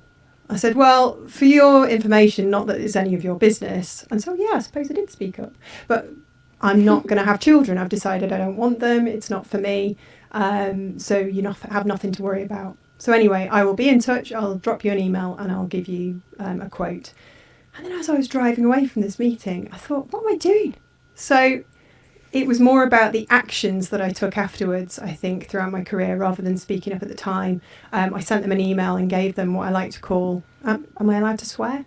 I said, well, for your information, not that it's any of your business. And so, yeah, I suppose I did speak up, but I'm not going to have children. I've decided I don't want them. It's not for me. So you have nothing to worry about. So anyway, I will be in touch. I'll drop you an email and I'll give you a quote. And then as I was driving away from this meeting, I thought, what am I doing? So it was more about the actions that I took afterwards, I think, throughout my career, rather than speaking up at the time. I sent them an email and gave them what I like to call, am I allowed to swear?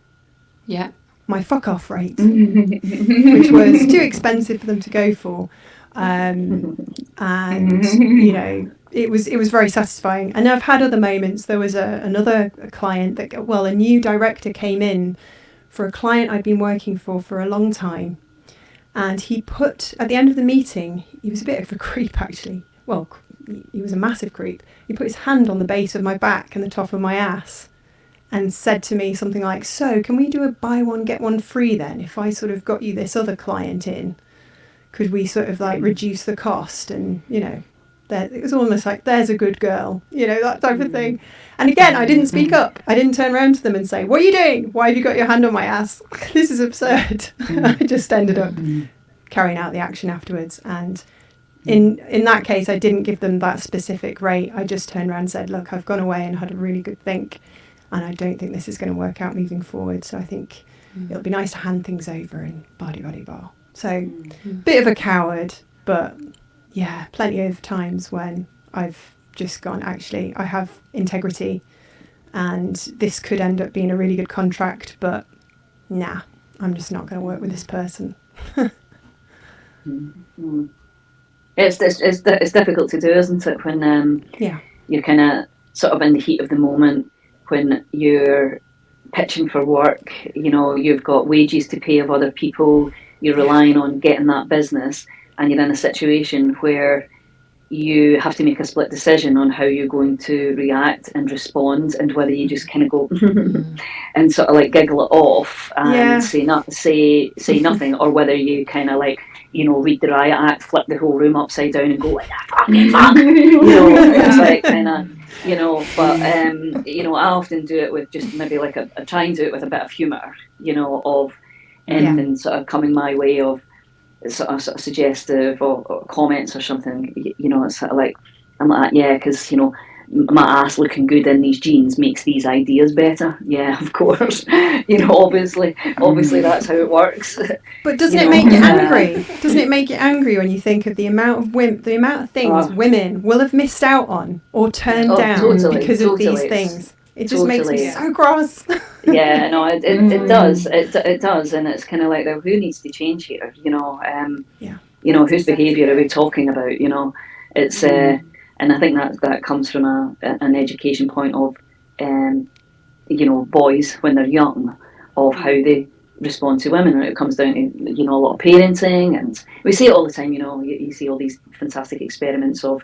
Yeah. My fuck off rate, which was too expensive for them to go for. And, you know, it was very satisfying. And I've had other moments. There was another client that, well, a new director came in for a client I'd been working for a long time. And he put, at the end of the meeting, he was a bit of a creep, actually. Well, he was a massive creep. He put his hand on the base of my back and the top of my ass and said to me something like, so can we do a buy one, get one free then? If I sort of got you this other client in, could we sort of like reduce the cost? And, you know, it was almost like, there's a good girl, you know, that type of thing. And again, I didn't speak up. I didn't turn around to them and say, what are you doing? Why have you got your hand on my ass? This is absurd. I just ended up carrying out the action afterwards. And in that case, I didn't give them that specific rate. I just turned around and said, look, I've gone away and had a really good think. And I don't think this is going to work out moving forward. So I think it'll be nice to hand things over and blah. So bit of a coward, but yeah, plenty of times when I've just gone, actually, I have integrity and this could end up being a really good contract, but nah, I'm just not going to work with this person. It's difficult to do, isn't it, when you're kind of sort of in the heat of the moment, when you're pitching for work, you know, you've got wages to pay of other people, you're relying on getting that business, and you're in a situation where you have to make a split decision on how you're going to react and respond, and whether you just kind of go and sort of like giggle it off and say nothing, or whether you kind of like, you know, read the riot act, flip the whole room upside down and go like, fucking fuck, you know, it's like kind of, you know, but you know, I often do it with just maybe like I try and do it with a bit of humour, you know, of anything sort of coming my way of sort of suggestive or comments or something, you know, it's sort of like, I'm like, yeah, because, you know, my ass looking good in these jeans makes these ideas better. Yeah, of course. You know, obviously that's how it works. But doesn't it make you angry? Doesn't it make you angry when you think of the amount of things women will have missed out on or turned down because of these things? It just makes me so cross. Yeah, no, it does. It does, and it's kind of like, who needs to change here? You know, you know, whose behaviour are we talking about? You know, it's and I think that comes from an education point of, you know, boys when they're young, of how they respond to women, and it comes down to, you know, a lot of parenting, and we see it all the time. You know, you see all these fantastic experiments of,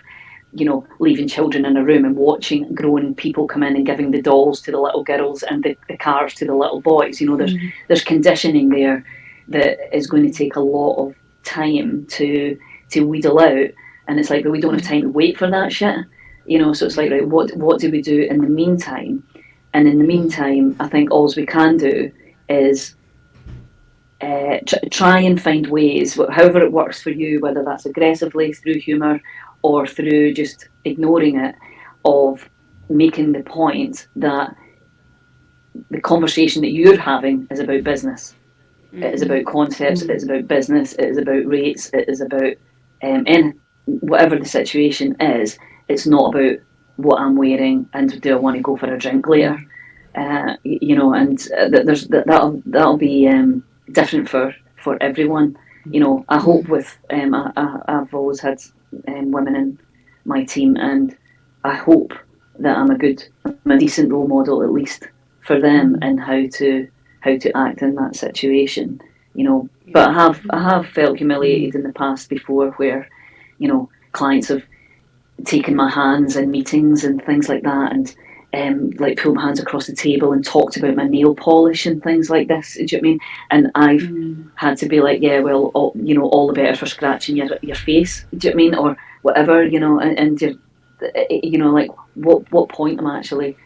you know, leaving children in a room and watching grown people come in and giving the dolls to the little girls and the cars to the little boys. You know, there's conditioning there that is going to take a lot of time to wheedle out, and it's like, but we don't have time to wait for that shit. You know, so it's like, right, what do we do in the meantime? And in the meantime, I think all we can do is try and find ways, however it works for you, whether that's aggressively through humour or through just ignoring it, of making the point that the conversation that you're having is about business. It is about concepts, it is about business, it is about rates, it is about in whatever the situation is. It's not about what I'm wearing and do I want to go for a drink later. You know, and that'll be different for everyone. You know, I hope with I've always had women in my team, and I hope that I'm a decent role model, at least for them, and how to act in that situation. You know, but I have felt humiliated in the past before, where, you know, clients have taken my hands in meetings and things like that, and like pulled my hands across the table and talked about my nail polish and things like this. Do you know what I mean? And I've had to be like, yeah, well, you know, all the better for scratching your face. Do you know what I mean? Or whatever, you know, and you're, you know, like what point am I actually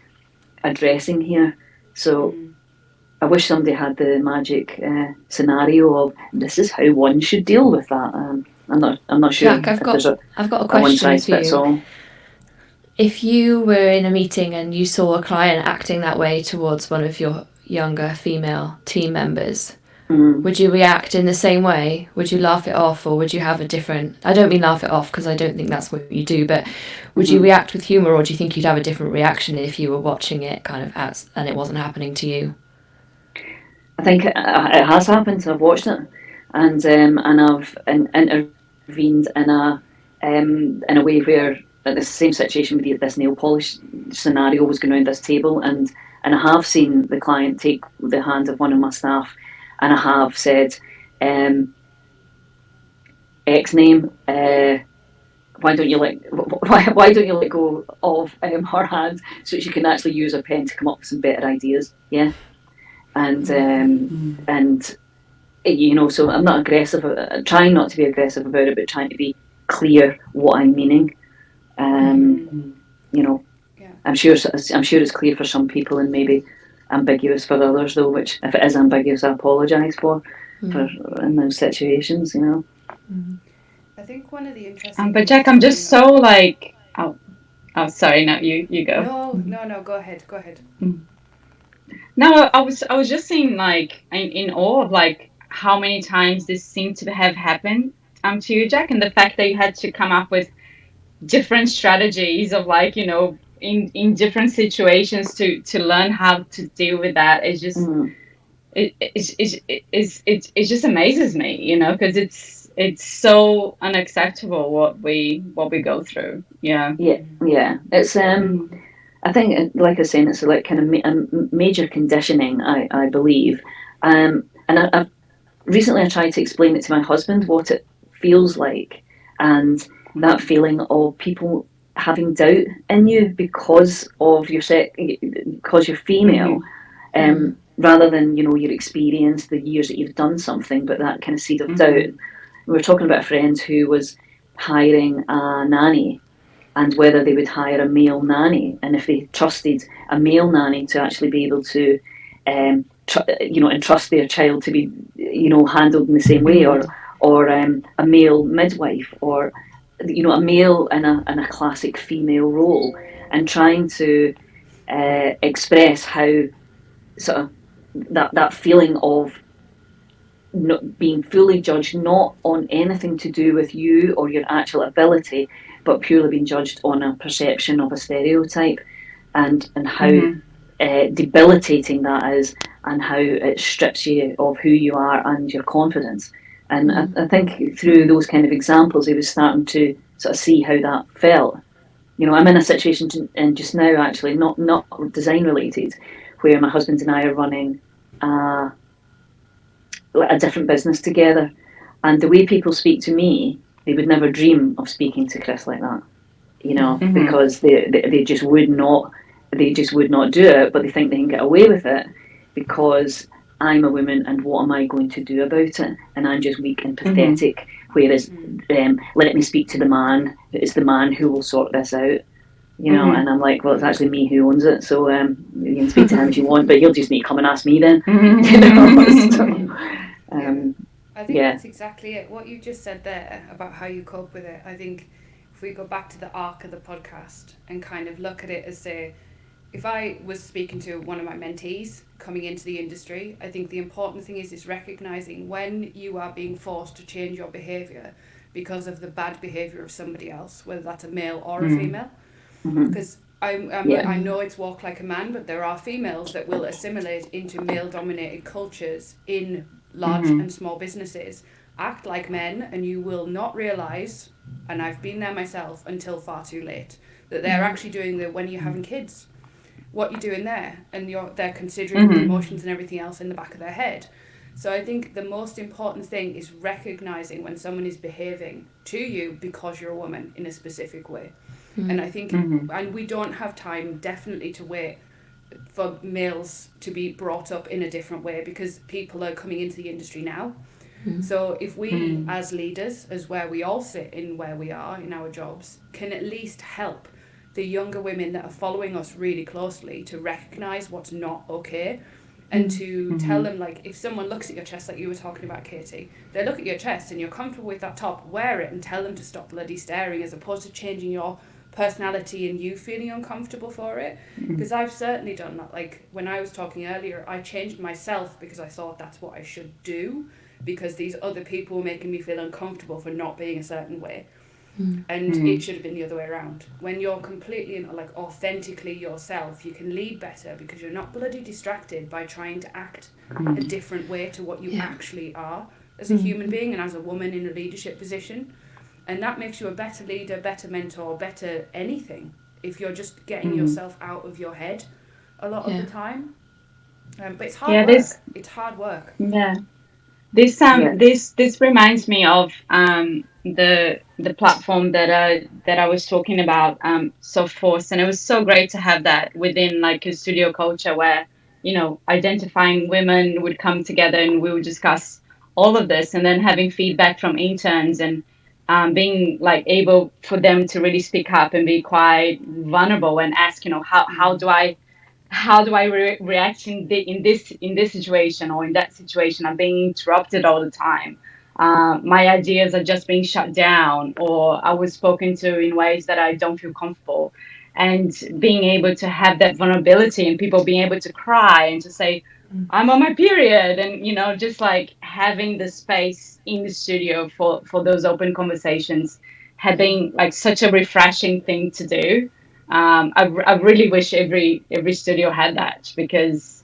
addressing here? So I wish somebody had the magic scenario of this is how one should deal with that. I'm not sure Jack, if there's a I've got a one question size for fits you. all. If you were in a meeting and you saw a client acting that way towards one of your younger female team members, would you react in the same way? Would you laugh it off, or would you have a different... I don't mean laugh it off because I don't think that's what you do, but would you react with humour, or do you think you'd have a different reaction if you were watching it kind of and it wasn't happening to you? I think it has happened. I've watched it, and I've intervened in a way where the same situation with this nail polish scenario was going around this table, and I have seen the client take the hand of one of my staff, and I have said, X name. Why don't you let go of her hand so she can actually use her pen to come up with some better ideas? Yeah, and so I'm not aggressive. Trying not to be aggressive about it, but trying to be clear what I'm meaning. Yeah. I'm sure it's clear for some people and maybe ambiguous for others, though. Which, if it is ambiguous, I apologise for in those situations. I think one of the interesting But things Jack, I'm just so like, oh, sorry, no, you go. No, go ahead. No, I was just saying, like, in awe of like how many times this seemed to have happened to you, Jack, and the fact that you had to come up with different strategies of, like, in different situations to learn how to deal with that. It's just it just amazes me, because it's so unacceptable what we go through. Yeah. It's I think, like I was saying, it's like kind of major conditioning, I believe. And I've recently I tried to explain it to my husband what it feels like, and that feeling of people having doubt in you because of because you're female, rather than your experience, the years that you've done something, but that kind of seed of doubt. We were talking about a friend who was hiring a nanny, and whether they would hire a male nanny, and if they trusted a male nanny to actually be able to, entrust their child to be, handled in the same way, or a male midwife, or a male in a classic female role, and trying to express how sort of that feeling of not being fully judged, not on anything to do with you or your actual ability, but purely being judged on a perception of a stereotype, and how debilitating that is, and how it strips you of who you are and your confidence. And I think through those kind of examples, he was starting to sort of see how that felt. I'm in a situation just now, actually, not design related, where my husband and I are running a different business together, and the way people speak to me, they would never dream of speaking to Chris like that, because they just would not do it, but they think they can get away with it because I'm a woman, and what am I going to do about it? And I'm just weak and pathetic. Whereas, let me speak to the man. It's the man who will sort this out. And I'm like, well, it's actually me who owns it, so you can speak to him if you want, but you'll just need to come and ask me then. I think that's exactly it. What you just said there about how you cope with it, I think if we go back to the arc of the podcast and kind of look at it as, say, if I was speaking to one of my mentees coming into the industry, I think the important thing is recognising when you are being forced to change your behaviour because of the bad behaviour of somebody else, whether that's a male or a female. Because I know it's walk like a man, but there are females that will assimilate into male-dominated cultures in large and small businesses, act like men, and you will not realise, and I've been there myself until far too late, that they're actually doing when you're having kids, what you're doing there, and they're considering the emotions and everything else in the back of their head. So I think the most important thing is recognising when someone is behaving to you because you're a woman in a specific way. And I think, and we don't have time definitely to wait for males to be brought up in a different way, because people are coming into the industry now. So if we as leaders, as where we all sit in where we are in our jobs, can at least help the younger women that are following us really closely to recognise what's not okay, And to tell them, like, if someone looks at your chest, like you were talking about, Katie, they look at your chest and you're comfortable with that top, wear it, and tell them to stop bloody staring, as opposed to changing your personality and you feeling uncomfortable for it. Because I've certainly done that. Like, when I was talking earlier, I changed myself because I thought that's what I should do, because these other people were making me feel uncomfortable for not being a certain way. And it should have been the other way around. When you're completely, like, authentically yourself, you can lead better because you're not bloody distracted by trying to act a different way to what you actually are as a human being and as a woman in a leadership position. And that makes you a better leader, better mentor, better anything, if you're just getting yourself out of your head a lot of the time. But it's hard work. It's hard work. Yeah. This reminds me of the platform that I was talking about, Soft Force, and it was so great to have that within, like, a studio culture where, you know, identifying women would come together and we would discuss all of this, and then having feedback from interns, and being, like, able for them to really speak up and be quite vulnerable and ask, you know, how do I react in this situation or in that situation? I'm being interrupted all the time. My ideas are just being shut down, or I was spoken to in ways that I don't feel comfortable. And being able to have that vulnerability and people being able to cry and to say, I'm on my period, and, you know, just, like, having the space in the studio for those open conversations had been, like, such a refreshing thing to do. I really wish every studio had that, because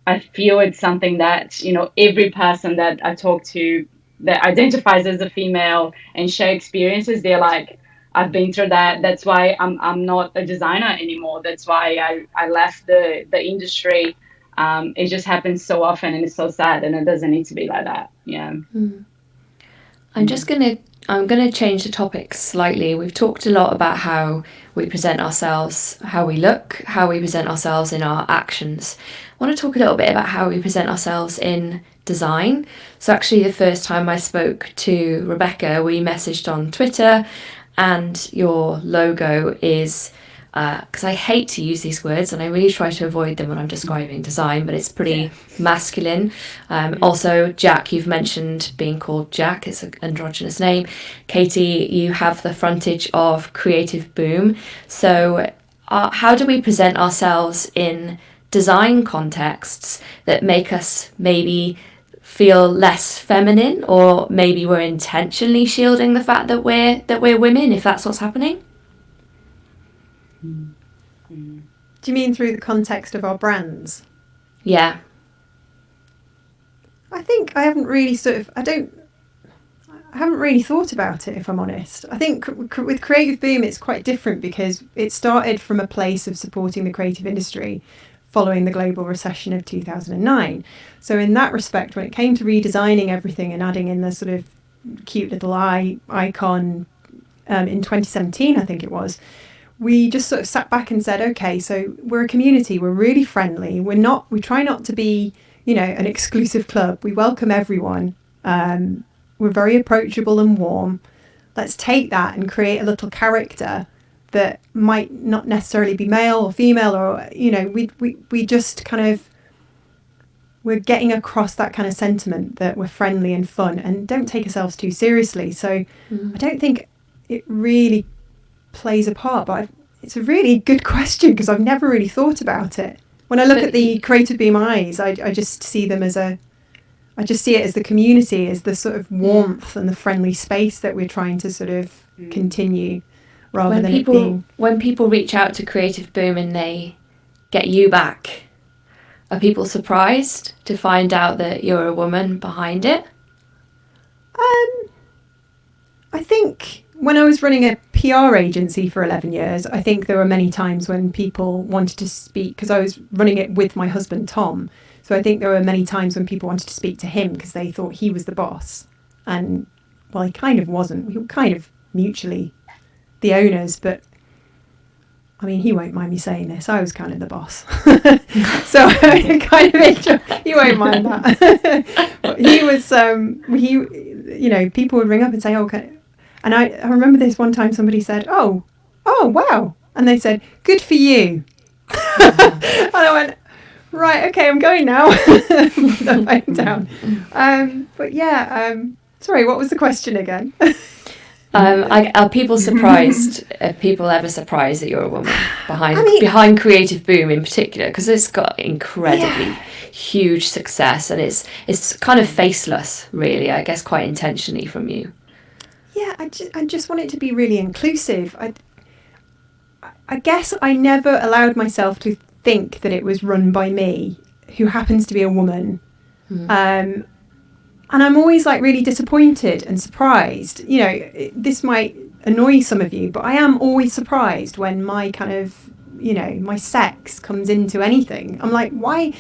I feel it's something that, you know, every person that I talk to that identifies as a female and share experiences, they're like, I've been through that. That's why I'm not a designer anymore. That's why I left the industry. It just happens so often, and it's so sad, and it doesn't need to be like that. Yeah. I'm gonna change the topic slightly. We've talked a lot about how we present ourselves, how we look, how we present ourselves in our actions. I want to talk a little bit about how we present ourselves in design. So actually, the first time I spoke to Rebecca, we messaged on Twitter, and your logo is, because I hate to use these words and I really try to avoid them when I'm describing design, but it's pretty masculine. Also, Jack, you've mentioned being called Jack, it's an androgynous name. Katie, you have the frontage of Creative Boom. So how do we present ourselves in design contexts that make us maybe feel less feminine, or maybe we're intentionally shielding the fact that we're women, if that's what's happening? Do you mean through the context of our brands? Yeah. I think I haven't really I haven't really thought about it, if I'm honest. I think with Creative Boom, it's quite different because it started from a place of supporting the creative industry following the global recession of 2009. So in that respect, when it came to redesigning everything and adding in the sort of cute little icon in 2017, I think it was, we just sort of sat back and said, okay, so we're a community, we're really friendly, we try not to be, you know, an exclusive club, we welcome everyone, we're very approachable and warm. Let's take that and create a little character that might not necessarily be male or female, or, you know, we just kind of, we're getting across that kind of sentiment that we're friendly and fun and don't take ourselves too seriously. So I don't think it really plays a part, but it's a really good question because I've never really thought about it. When I look at the Creative Beam eyes, I just see them as I just see it as the community, as the sort of warmth and the friendly space that we're trying to sort of continue, rather than it being... When people reach out to Creative Boom and they get you back, are people surprised to find out that you're a woman behind it? I think when I was running a PR agency for 11 years, I think there were many times when people wanted to speak, because I was running it with my husband, Tom. So I think there were many times when people wanted to speak to him because they thought he was the boss. And, well, he kind of wasn't. We were kind of mutually the owners, but, I mean, he won't mind me saying this. I was kind of the boss. So I kind of enjoy, he won't mind that. But he was, you know, people would ring up and say, oh, and I remember this one time somebody said, oh, wow. And they said, good for you. And I went, Right, okay, I'm going now. Put the phone down. But yeah, sorry, what was the question again? Are people surprised? Are people ever surprised that you're a woman behind Creative Boom in particular? Because it's got incredibly huge success, and it's kind of faceless, really. I guess quite intentionally from you. Yeah, I just want it to be really inclusive. I guess I never allowed myself to think that it was run by me, who happens to be a woman. And I'm always like really disappointed and surprised. You know, this might annoy some of you, but I am always surprised when my kind of, you know, my sex comes into anything. I'm like, why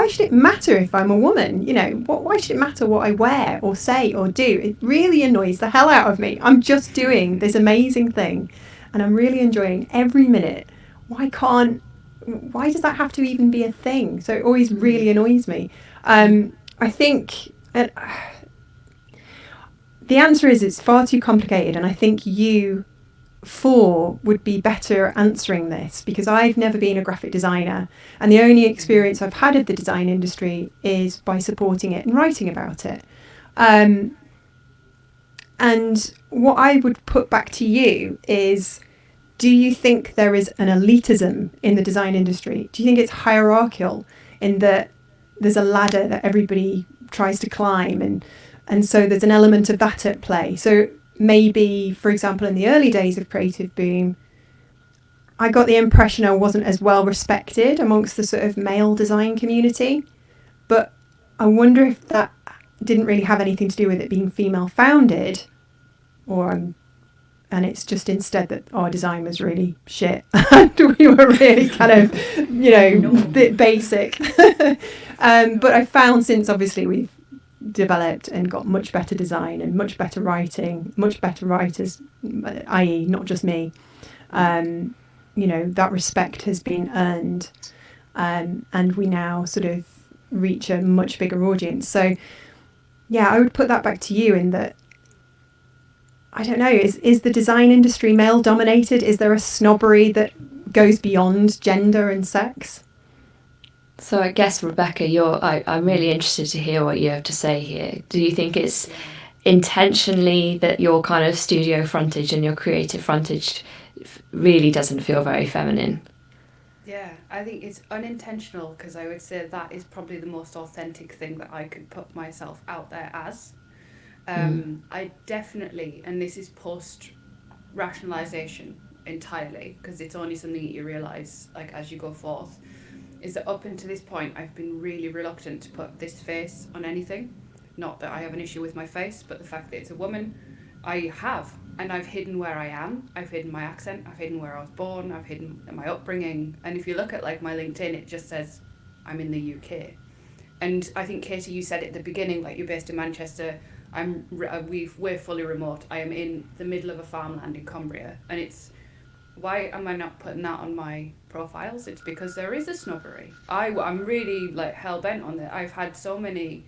should it matter if I'm a woman? You know, why should it matter what I wear or say or do? It really annoys the hell out of me. I'm just doing this amazing thing and I'm really enjoying every minute. Why does that have to even be a thing? So it always really annoys me. I think the answer is it's far too complicated, and I think you four would be better answering this because I've never been a graphic designer, and the only experience I've had of the design industry is by supporting it and writing about it. And what I would put back to you is, do you think there is an elitism in the design industry? Do you think it's hierarchical in that there's a ladder that everybody tries to climb, and so there's an element of that at play? So maybe, for example, in the early days of Creative Boom, I got the impression I wasn't as well respected amongst the sort of male design community, but I wonder if that didn't really have anything to do with it being female founded, and it's just instead that our design was really shit and we were really kind of, you know, a bit basic. But I found since obviously we've developed and got much better design and much better writing, much better writers, i.e. not just me, you know, that respect has been earned, and we now sort of reach a much bigger audience. So yeah, I would put that back to you in that, I don't know, is the design industry male dominated? Is there a snobbery that goes beyond gender and sex? So I guess, Rebecca, I'm really interested to hear what you have to say here. Do you think it's intentionally that your kind of studio frontage and your creative frontage really doesn't feel very feminine? Yeah, I think it's unintentional because I would say that is probably the most authentic thing that I could put myself out there as. I definitely, and this is post-rationalisation entirely, because it's only something that you realise like as you go forth, is that up until this point I've been really reluctant to put this face on anything. Not that I have an issue with my face, but the fact that it's a woman, I have. And I've hidden where I am, I've hidden my accent, I've hidden where I was born, I've hidden my upbringing. And if you look at like my LinkedIn, it just says I'm in the UK. And I think, Katie, you said at the beginning, like you're based in Manchester, we're fully remote. I am in the middle of a farmland in Cumbria, and it's, why am I not putting that on my profiles? It's because there is a snobbery. I'm really like hell bent on it. I've had so many,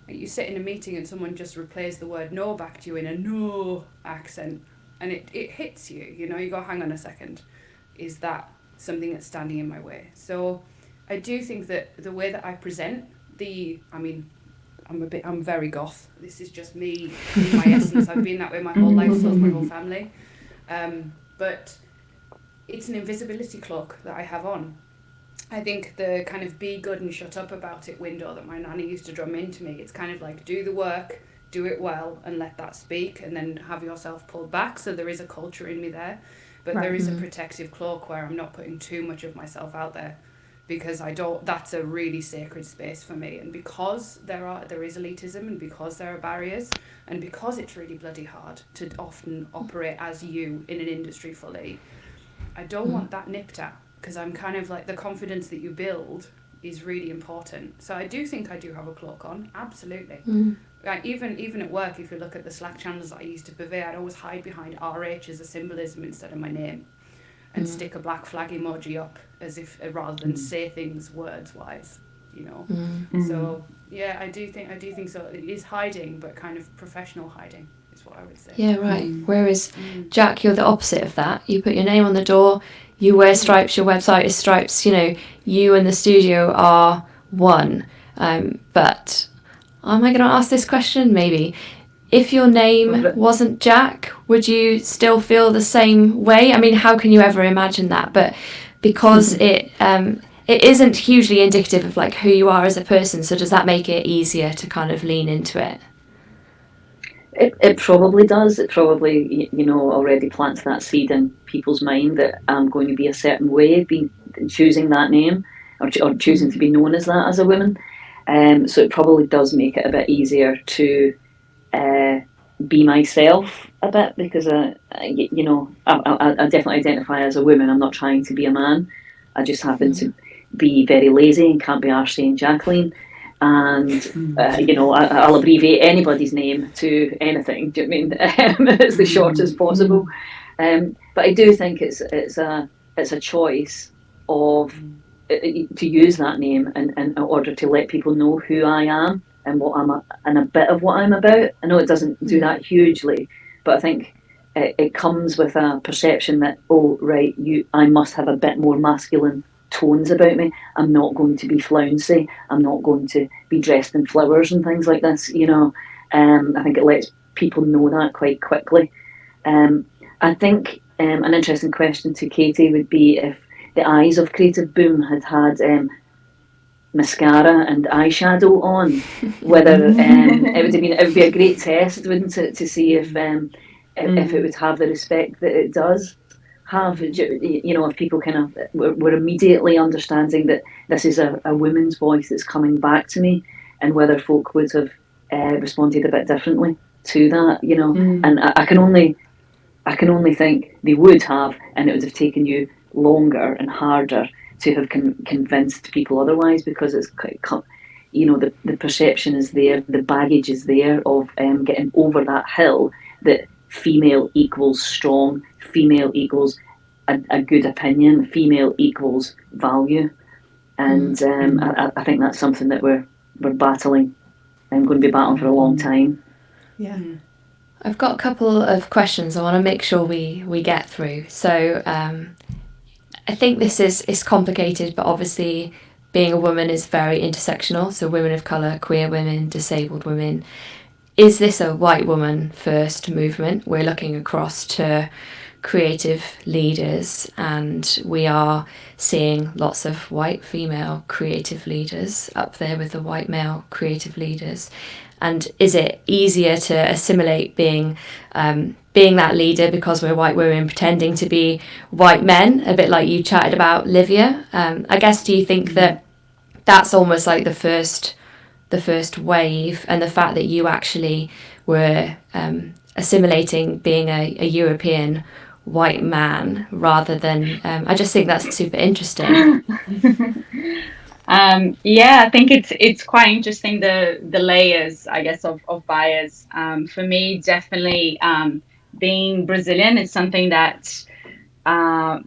you sit in a meeting and someone just replays the word no back to you in a no accent, and it hits you, you know, you go, hang on a second, is that something that's standing in my way? So I do think that the way that I present I'm very goth. This is just me in my essence. I've been that way my whole life, so is my whole family. But it's an invisibility cloak that I have on. I think the kind of be good and shut up about it window that my nanny used to drum into me, it's kind of like do the work, do it well, and let that speak, and then have yourself pulled back. So there is a culture in me there, but there is a protective cloak where I'm not putting too much of myself out there, because that's a really sacred space for me. And because there is elitism, and because there are barriers, and because it's really bloody hard to often operate as you in an industry fully, I don't want that nipped at, because I'm kind of like, the confidence that you build is really important. So I do think I do have a cloak on, absolutely. Like even at work, if you look at the Slack channels that I used to purvey, I'd always hide behind RH as a symbolism instead of my name, and stick a black flag emoji up as if, rather than say things words wise, you know. So yeah, I do think so. It is hiding, but kind of professional hiding is what I would say. Yeah, right. Whereas, Jack, you're the opposite of that. You put your name on the door, you wear stripes, your website is stripes, you know, you and the studio are one. But am I going to ask this question? Maybe. If your name wasn't Jack, would you still feel the same way? I mean, how can you ever imagine that? But because it isn't hugely indicative of like who you are as a person, so does that make it easier to kind of lean into it? It probably does. It probably, you know, already plants that seed in people's mind that I'm going to be a certain way, choosing that name or choosing to be known as that as a woman. So it probably does make it a bit easier to be myself a bit, because you know, I definitely identify as a woman. I'm not trying to be a man. I just happen to be very lazy and can't be arsed saying Jacqueline. And you know, I'll abbreviate anybody's name to anything. Do you know what I mean? It's the shortest possible. But I do think it's a choice of to use that name in order to let people know who I am and what and a bit of what I'm about. I know it doesn't do that hugely, but I think it comes with a perception that, oh right, I must have a bit more masculine tones about me. I'm not going to be flouncy. I'm not going to be dressed in flowers and things like this. You know, I think it lets people know that quite quickly. I think an interesting question to Katie would be if the eyes of Creative Boom had mascara and eyeshadow on, whether it would be a great test, wouldn't it, to see if it would have the respect that it does have. You know, if people kind of were immediately understanding that this is a woman's voice that's coming back to me, and whether folk would have responded a bit differently to that. You know, and I can only think they would have, and it would have taken you longer and harder to have convinced people otherwise, because it's, you know, the perception is there, the baggage is there of getting over that hill that female equals strong, female equals a good opinion, female equals value, and I think that's something that we're battling and going to be battling for a long time. Yeah. I've got a couple of questions I want to make sure we get through. So I think this is complicated, but obviously being a woman is very intersectional. So women of colour, queer women, disabled women. Is this a white woman first movement? We're looking across to creative leaders, and we are seeing lots of white female creative leaders up there with the white male creative leaders. And is it easier to assimilate being that leader because we're white women pretending to be white men, a bit like you chatted about, Livia? I guess, do you think that that's almost like the first wave, and the fact that you actually were assimilating being a European white man rather than I just think that's super interesting. Yeah, I think it's quite interesting, the layers, I guess, of bias. For me, definitely, being Brazilian is something that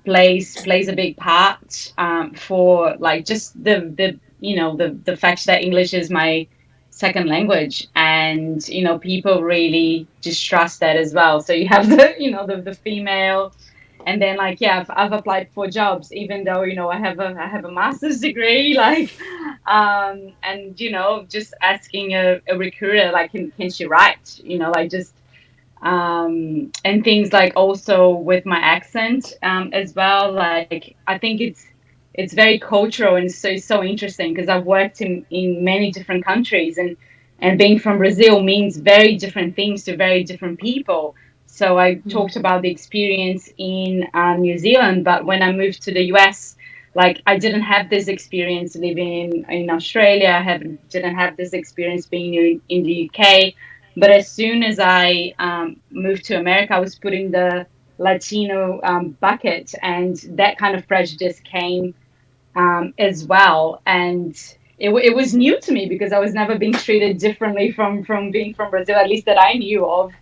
plays a big part, for like just the you know, the fact that English is my second language, and you know, people really just trust that as well. So you have the female. And then, like, yeah, I've applied for jobs, even though, you know, I have a master's degree, like, and, you know, just asking a recruiter, like, can she write, you know, like, just, and things like also with my accent, as well. Like, I think it's very cultural, and so interesting, because I've worked in many different countries, and being from Brazil means very different things to very different people. So I talked about the experience in New Zealand, but when I moved to the US, like, I didn't have this experience living in Australia. I didn't have this experience being in the UK. But as soon as I moved to America, I was put in the Latino bucket, and that kind of prejudice came as well. And it was new to me, because I was never being treated differently from being from Brazil, at least that I knew of.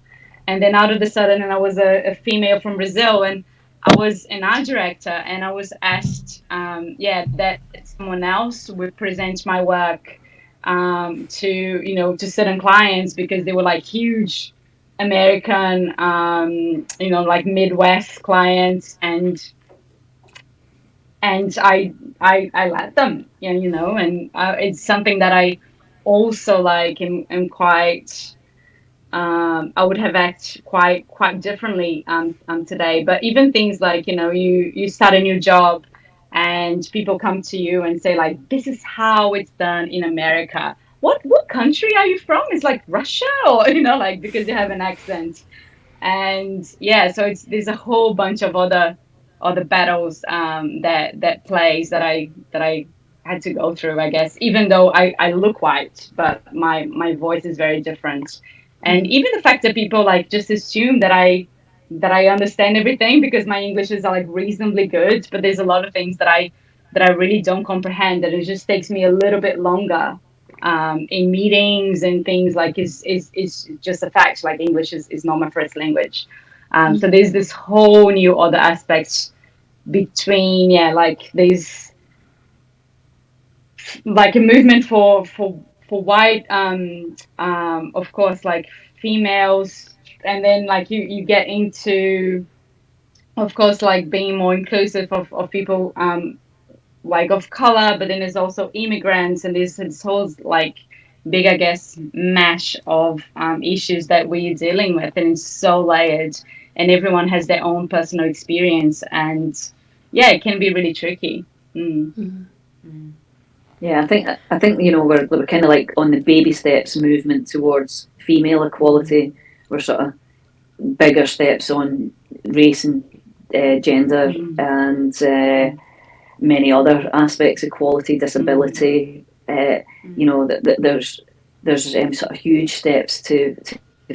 And then out of the sudden, and I was a female from Brazil, and I was an art director, and I was asked, that someone else would present my work to certain clients, because they were like huge American, like Midwest clients, and I let them, and it's something that I also like am quite. I would have acted quite differently today. But even things like, you start a new job and people come to you and say like, this is how it's done in America. What country are you from? It's like Russia, or like, because you have an accent. And yeah, so there's a whole bunch of other battles that plays that I had to go through, I guess, even though I look white, but my voice is very different. And even the fact that people like just assume that I understand everything because my English is like reasonably good, but there's a lot of things that I really don't comprehend, that it just takes me a little bit longer in meetings and things. Like is just a fact. Like English is not my first language. So there's this whole new other aspects between, like there's like a movement for white, of course, like females, and then like you get into, of course, like being more inclusive of people, like of color, but then there's also immigrants, and there's this whole like big, I guess, mash of issues that we're dealing with, and it's so layered, and everyone has their own personal experience, and yeah, it can be really tricky. Yeah, I think we're kind of like on the baby steps movement towards female equality. We're sort of bigger steps on race and gender and many other aspects, equality, disability. There's sort of huge steps to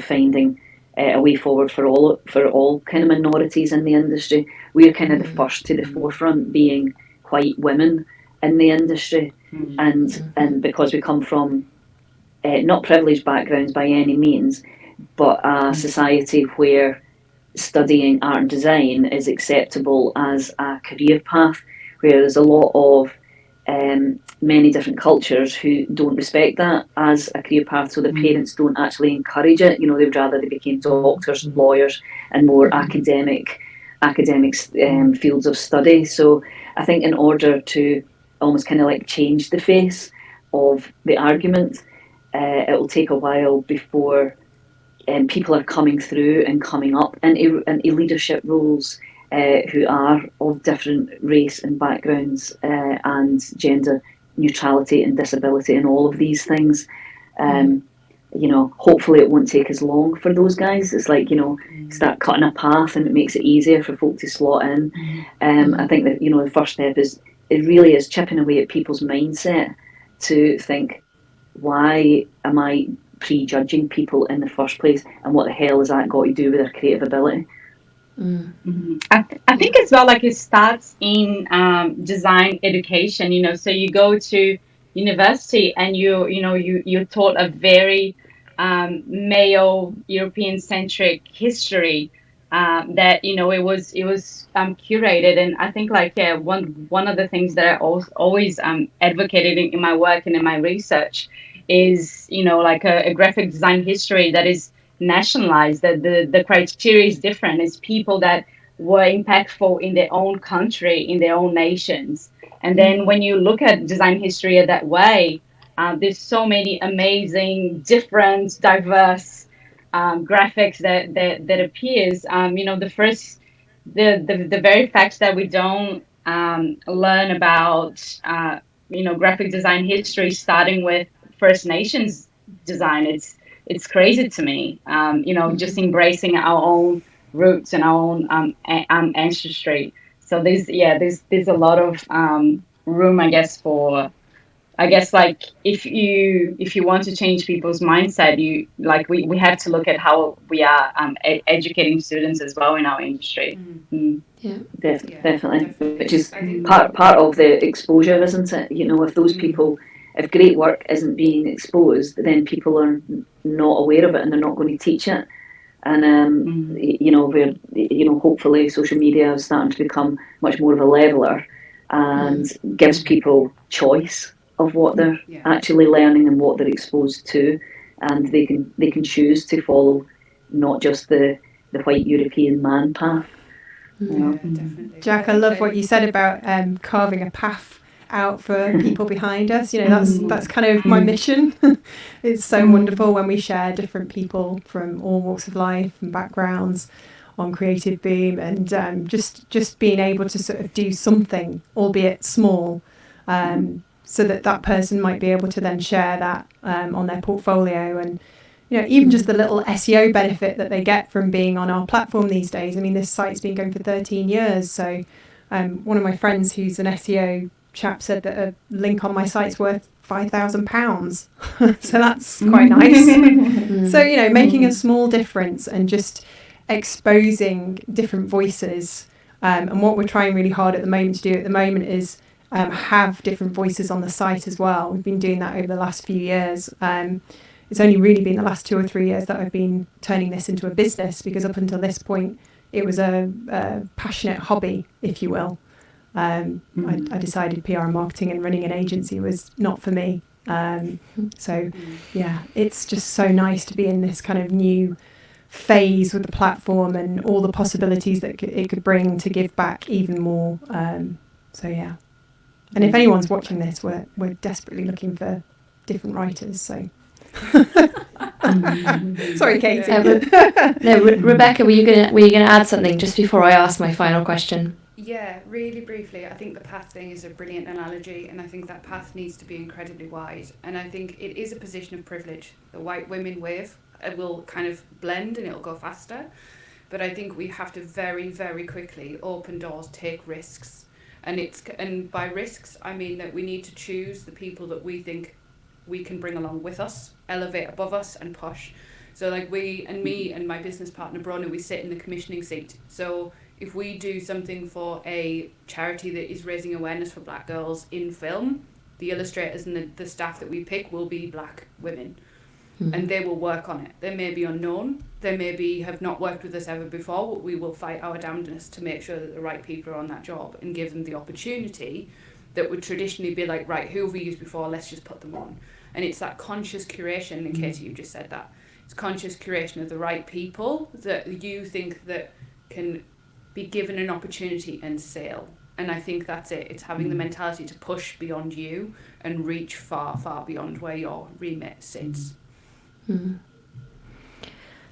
finding a way forward for all kind of minorities in the industry. We're kind of the first to the forefront, being white women in the industry, and because we come from not privileged backgrounds by any means, but a society where studying art and design is acceptable as a career path, where there's a lot of many different cultures who don't respect that as a career path, so their parents don't actually encourage it. They'd rather they became doctors and lawyers and more academic fields of study. So I think in order to almost kind of like change the face of the argument, it will take a while before people are coming through and coming up into leadership roles who are of different race and backgrounds, and gender neutrality and disability and all of these things. Hopefully it won't take as long for those guys. It's like, start cutting a path and it makes it easier for folk to slot in. I think that, the first step it really is chipping away at people's mindset to think, why am I prejudging people in the first place, and what the hell has that got to do with their creative ability? I think as well, like it starts in design education. So you go to university and you're taught a very male European centric history, that it was curated. And I think like, yeah, one of the things that I always advocated in my work and in my research is like a graphic design history that is nationalized, that the criteria is different. It's people that were impactful in their own country, in their own nations. And then when you look at design history that way, there's so many amazing, different, diverse graphics that appears. The very fact that we don't learn about graphic design history starting with First Nations design, it's crazy to me. Just embracing our own roots and our own ancestry. So there's a lot of room, I guess, like if you want to change people's mindset, we have to look at how we are educating students as well in our industry. Yeah. Definitely. Which is part of the exposure, isn't it? If those people, if great work isn't being exposed, then people are not aware of it and they're not going to teach it. And hopefully social media is starting to become much more of a leveler and gives people choice of what they're actually learning and what they're exposed to, and they can choose to follow not just the white European man path. Yeah, definitely. Jack, I love what you said about carving a path out for people behind us. You know, that's kind of my mission. It's so wonderful when we share different people from all walks of life and backgrounds on Creative Boom, and just being able to sort of do something, albeit small, so that person might be able to then share that on their portfolio. And you know, even just the little SEO benefit that they get from being on our platform these days. I mean, this site's been going for 13 years. So one of my friends who's an SEO chap said that a link on my site's worth £5,000. So that's quite nice. So, you know, making a small difference and just exposing different voices. And what we're trying really hard at the moment to do at the moment is have different voices on the site as well. We've been doing that over the last few years. It's only really been the last 2 or 3 years that I've been turning this into a business, because up until this point, it was a passionate hobby, if you will. I decided PR and marketing and running an agency was not for me. So, yeah, it's just so nice to be in this kind of new phase with the platform and all the possibilities that it could bring to give back even more. So, yeah. And if anyone's watching this, we're desperately looking for different writers, so... Sorry, Katie. Rebecca, were you gonna add something just before I ask my final question? Yeah, really briefly, I think the path thing is a brilliant analogy, and I think that path needs to be incredibly wide. And I think it is a position of privilege. The white women wave will kind of blend and it'll go faster. But I think we have to very, very quickly open doors, take risks. And by risks, I mean that we need to choose the people that we think we can bring along with us, elevate above us and push. So like me and my business partner Brona, we sit in the commissioning seat. So if we do something for a charity that is raising awareness for black girls in film, the illustrators and the staff that we pick will be black women. And they will work on it. They may be unknown, they maybe have not worked with us ever before, but we will fight our damnedest to make sure that the right people are on that job and give them the opportunity that would traditionally be like, right, who have we used before, let's just put them on. And it's that conscious curation, and Katie, you just said that, it's conscious curation of the right people that you think that can be given an opportunity and sail. And I think that's it. It's having the mentality to push beyond you and reach far, far beyond where your remit sits.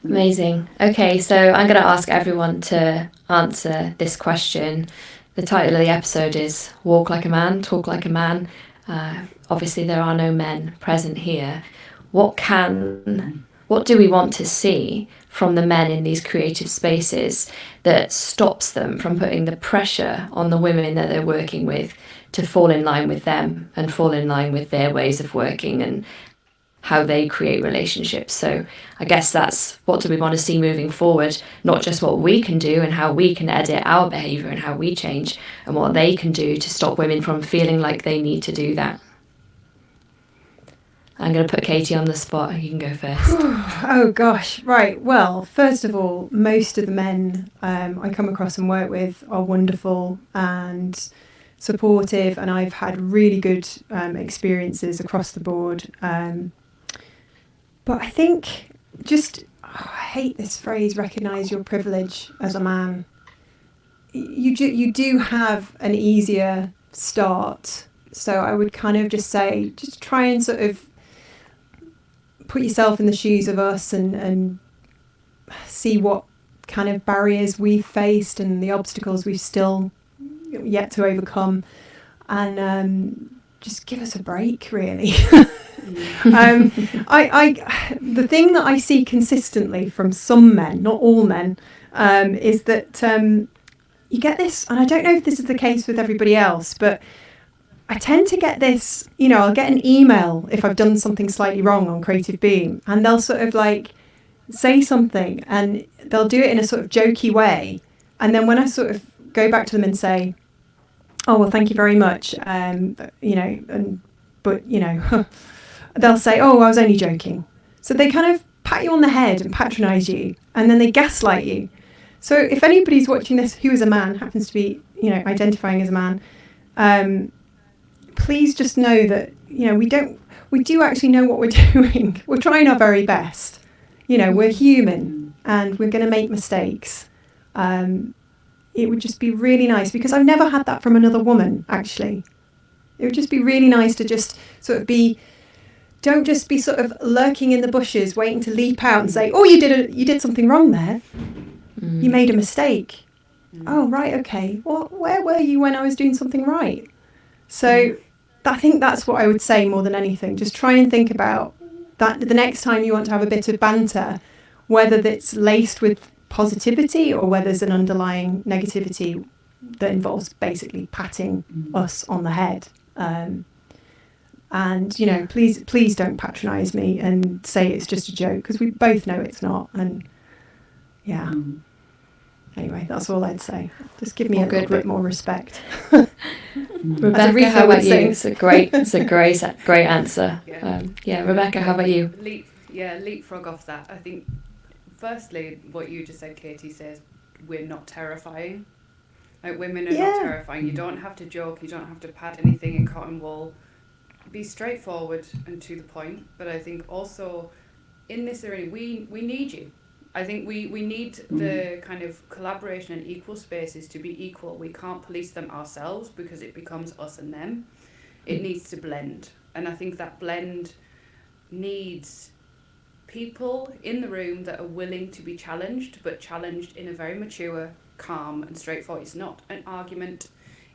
Amazing. Okay, so I'm going to ask everyone to answer this question. The title of the episode is Walk Like a Man, Talk Like a Man. Obviously, there are no men present here. What do we want to see from the men in these creative spaces that stops them from putting the pressure on the women that they're working with to fall in line with them and fall in line with their ways of working and how they create relationships? So I guess that's what do we want to see moving forward, not just what we can do and how we can edit our behaviour and how we change, and what they can do to stop women from feeling like they need to do that. I'm going to put Katie on the spot. You can go first. Oh gosh, right. Well, first of all, most of the men I come across and work with are wonderful and supportive, and I've had really good experiences across the board. But I think I hate this phrase, recognise your privilege as a man. You do have an easier start. So I would kind of just say, just try and sort of put yourself in the shoes of us and see what kind of barriers we've faced and the obstacles we've still yet to overcome, and just give us a break, really. The thing that I see consistently from some men, not all men, is that you get this, and I don't know if this is the case with everybody else, but I tend to get this, I'll get an email if I've done something slightly wrong on Creative Boom, and they'll sort of like say something and they'll do it in a sort of jokey way. And then when I sort of go back to them and say, oh, well, thank you very much, they'll say, oh, I was only joking. So they kind of pat you on the head and patronise you, and then they gaslight you. So if anybody's watching this who is a man, happens to be, identifying as a man, please just know that, we do actually know what we're doing. We're trying our very best. We're human. and we're going to make mistakes. It would just be really nice, because I've never had that from another woman, actually. It would just be really nice to just sort of don't just be sort of lurking in the bushes, waiting to leap out and say, oh, you did something wrong there. You made a mistake. Oh, right, okay. Well, where were you when I was doing something right? So I think that's what I would say more than anything. Just try and think about that the next time you want to have a bit of banter, whether that's laced with positivity or whether there's an underlying negativity that involves basically patting us on the head. And, you know, please don't patronise me and say it's just a joke, because we both know it's not. And yeah. Anyway, that's all I'd say. Just give me a little bit more respect. Rebecca, how about you? It's a great answer. Rebecca, how about you? Leapfrog off that. I think, firstly, what you just said, Katie, says we're not terrifying. Like, women are not terrifying. You don't have to joke. You don't have to pad anything in cotton wool. Be straightforward and to the point. But I think also in this area, we need you. I think we need the kind of collaboration and equal spaces to be equal. We can't police them ourselves because it becomes us and them. It needs to blend. And I think that blend needs people in the room that are willing to be challenged, but challenged in a very mature, calm and straightforward. It's not an argument.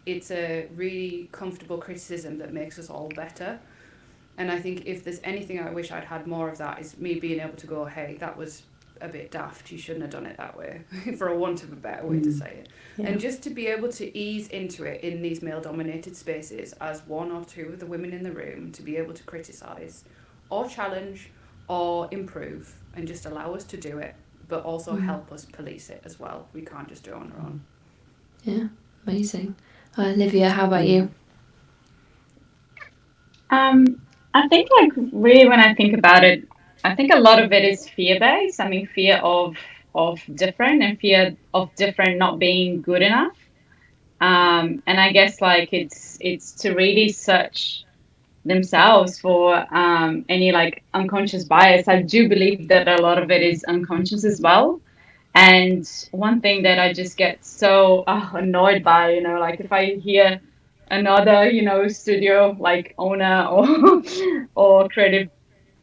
It's a really comfortable criticism that makes us all better. And I think if there's anything I wish I'd had more of, that is me being able to go, hey, that was a bit daft, you shouldn't have done it that way, for a want of a better way to say it. And just to be able to ease into it in these male dominated spaces as one or two of the women in the room, to be able to criticise or challenge or improve, and just allow us to do it, but also help us police it as well. We can't just do it on our own. Yeah, amazing. Olivia, how about you? I think, like, really, when I think about it, I think a lot of it is fear-based. I mean, fear of different, and fear of different not being good enough. And I guess, like, it's to really search themselves for any, like, unconscious bias. I do believe that a lot of it is unconscious as well. And one thing that I just get so annoyed by, you know, like, if I hear another, you know, studio like owner or creative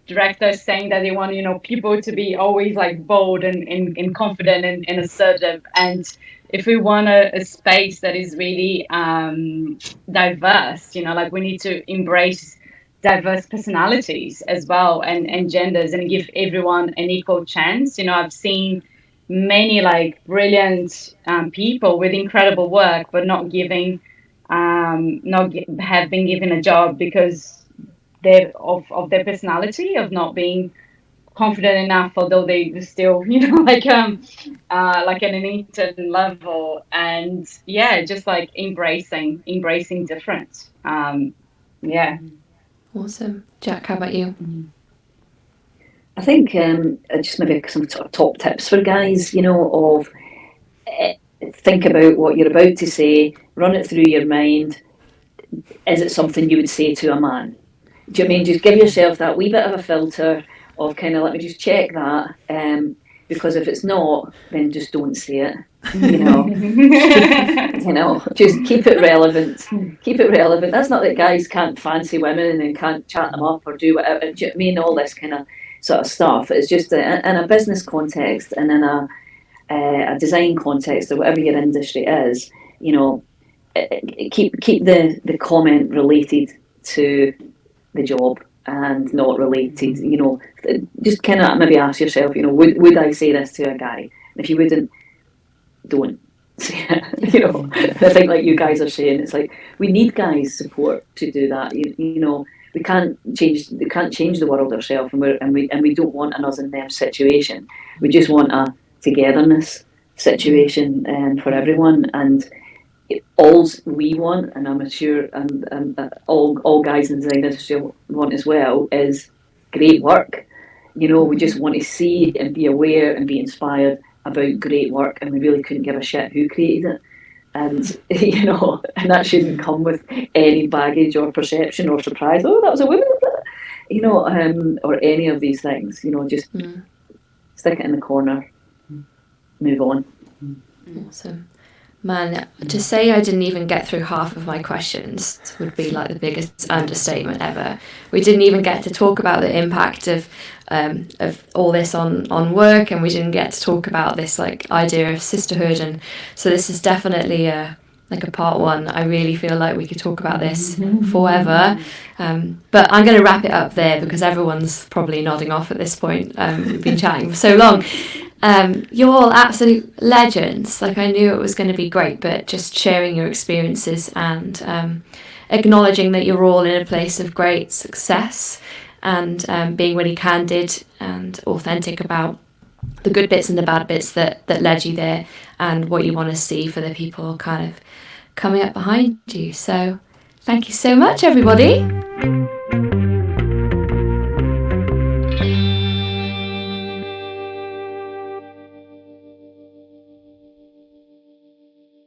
director saying that they want, you know, people to be always like bold and confident and assertive. And if we want a space that is really diverse, you know, like, we need to embrace diverse personalities as well, and genders, and give everyone an equal chance. You know, I've seen many, like, brilliant people with incredible work, but not have been given a job because of their personality, of not being confident enough, although they still, you know, like at an intern level. And just like embracing difference. Awesome. Jack, how about you? I think just maybe some sort of top tips for guys, you know, of think about what you're about to say, run it through your mind. Is it something you would say to a man? Do you mean just give yourself that wee bit of a filter of kind of, let me just check that, because if it's not, then just don't say it. You know, you know, just keep it relevant. Keep it relevant. That's not that guys can't fancy women and can't chat them up or do whatever. Do you know what I mean? All this kind of sort of stuff. It's just in a business context and in a design context or whatever your industry is. You know, keep the comment related to the job and not related. You know, just kind of maybe ask yourself, you know, would I say this to a guy? And if you wouldn't, don't say it. You know, I think, like you guys are saying, it's like we need guys' support to do that. You know, we can't change the world ourselves, and we don't want an us and them situation. We just want a togetherness situation for everyone. And all we want, and I'm sure, and all guys in the design industry want as well, is great work. You know, we just want to see and be aware and be inspired about great work, and we really couldn't give a shit who created it. And you know, and that shouldn't come with any baggage or perception or surprise. Oh, that was a woman, you know, or any of these things. You know, just stick it in the corner move on. Awesome. Man, to say I didn't even get through half of my questions would be like the biggest understatement ever. We didn't even get to talk about the impact of all this on work, and we didn't get to talk about this like idea of sisterhood. And so this is definitely a part one. I really feel like we could talk about this forever. But I'm going to wrap it up there because everyone's probably nodding off at this point. We've been chatting for so long. You're all absolute legends. Like, I knew it was going to be great, but just sharing your experiences and acknowledging that you're all in a place of great success and being really candid and authentic about the good bits and the bad bits that led you there and what you want to see for the people kind of coming up behind you. So thank you so much, everybody.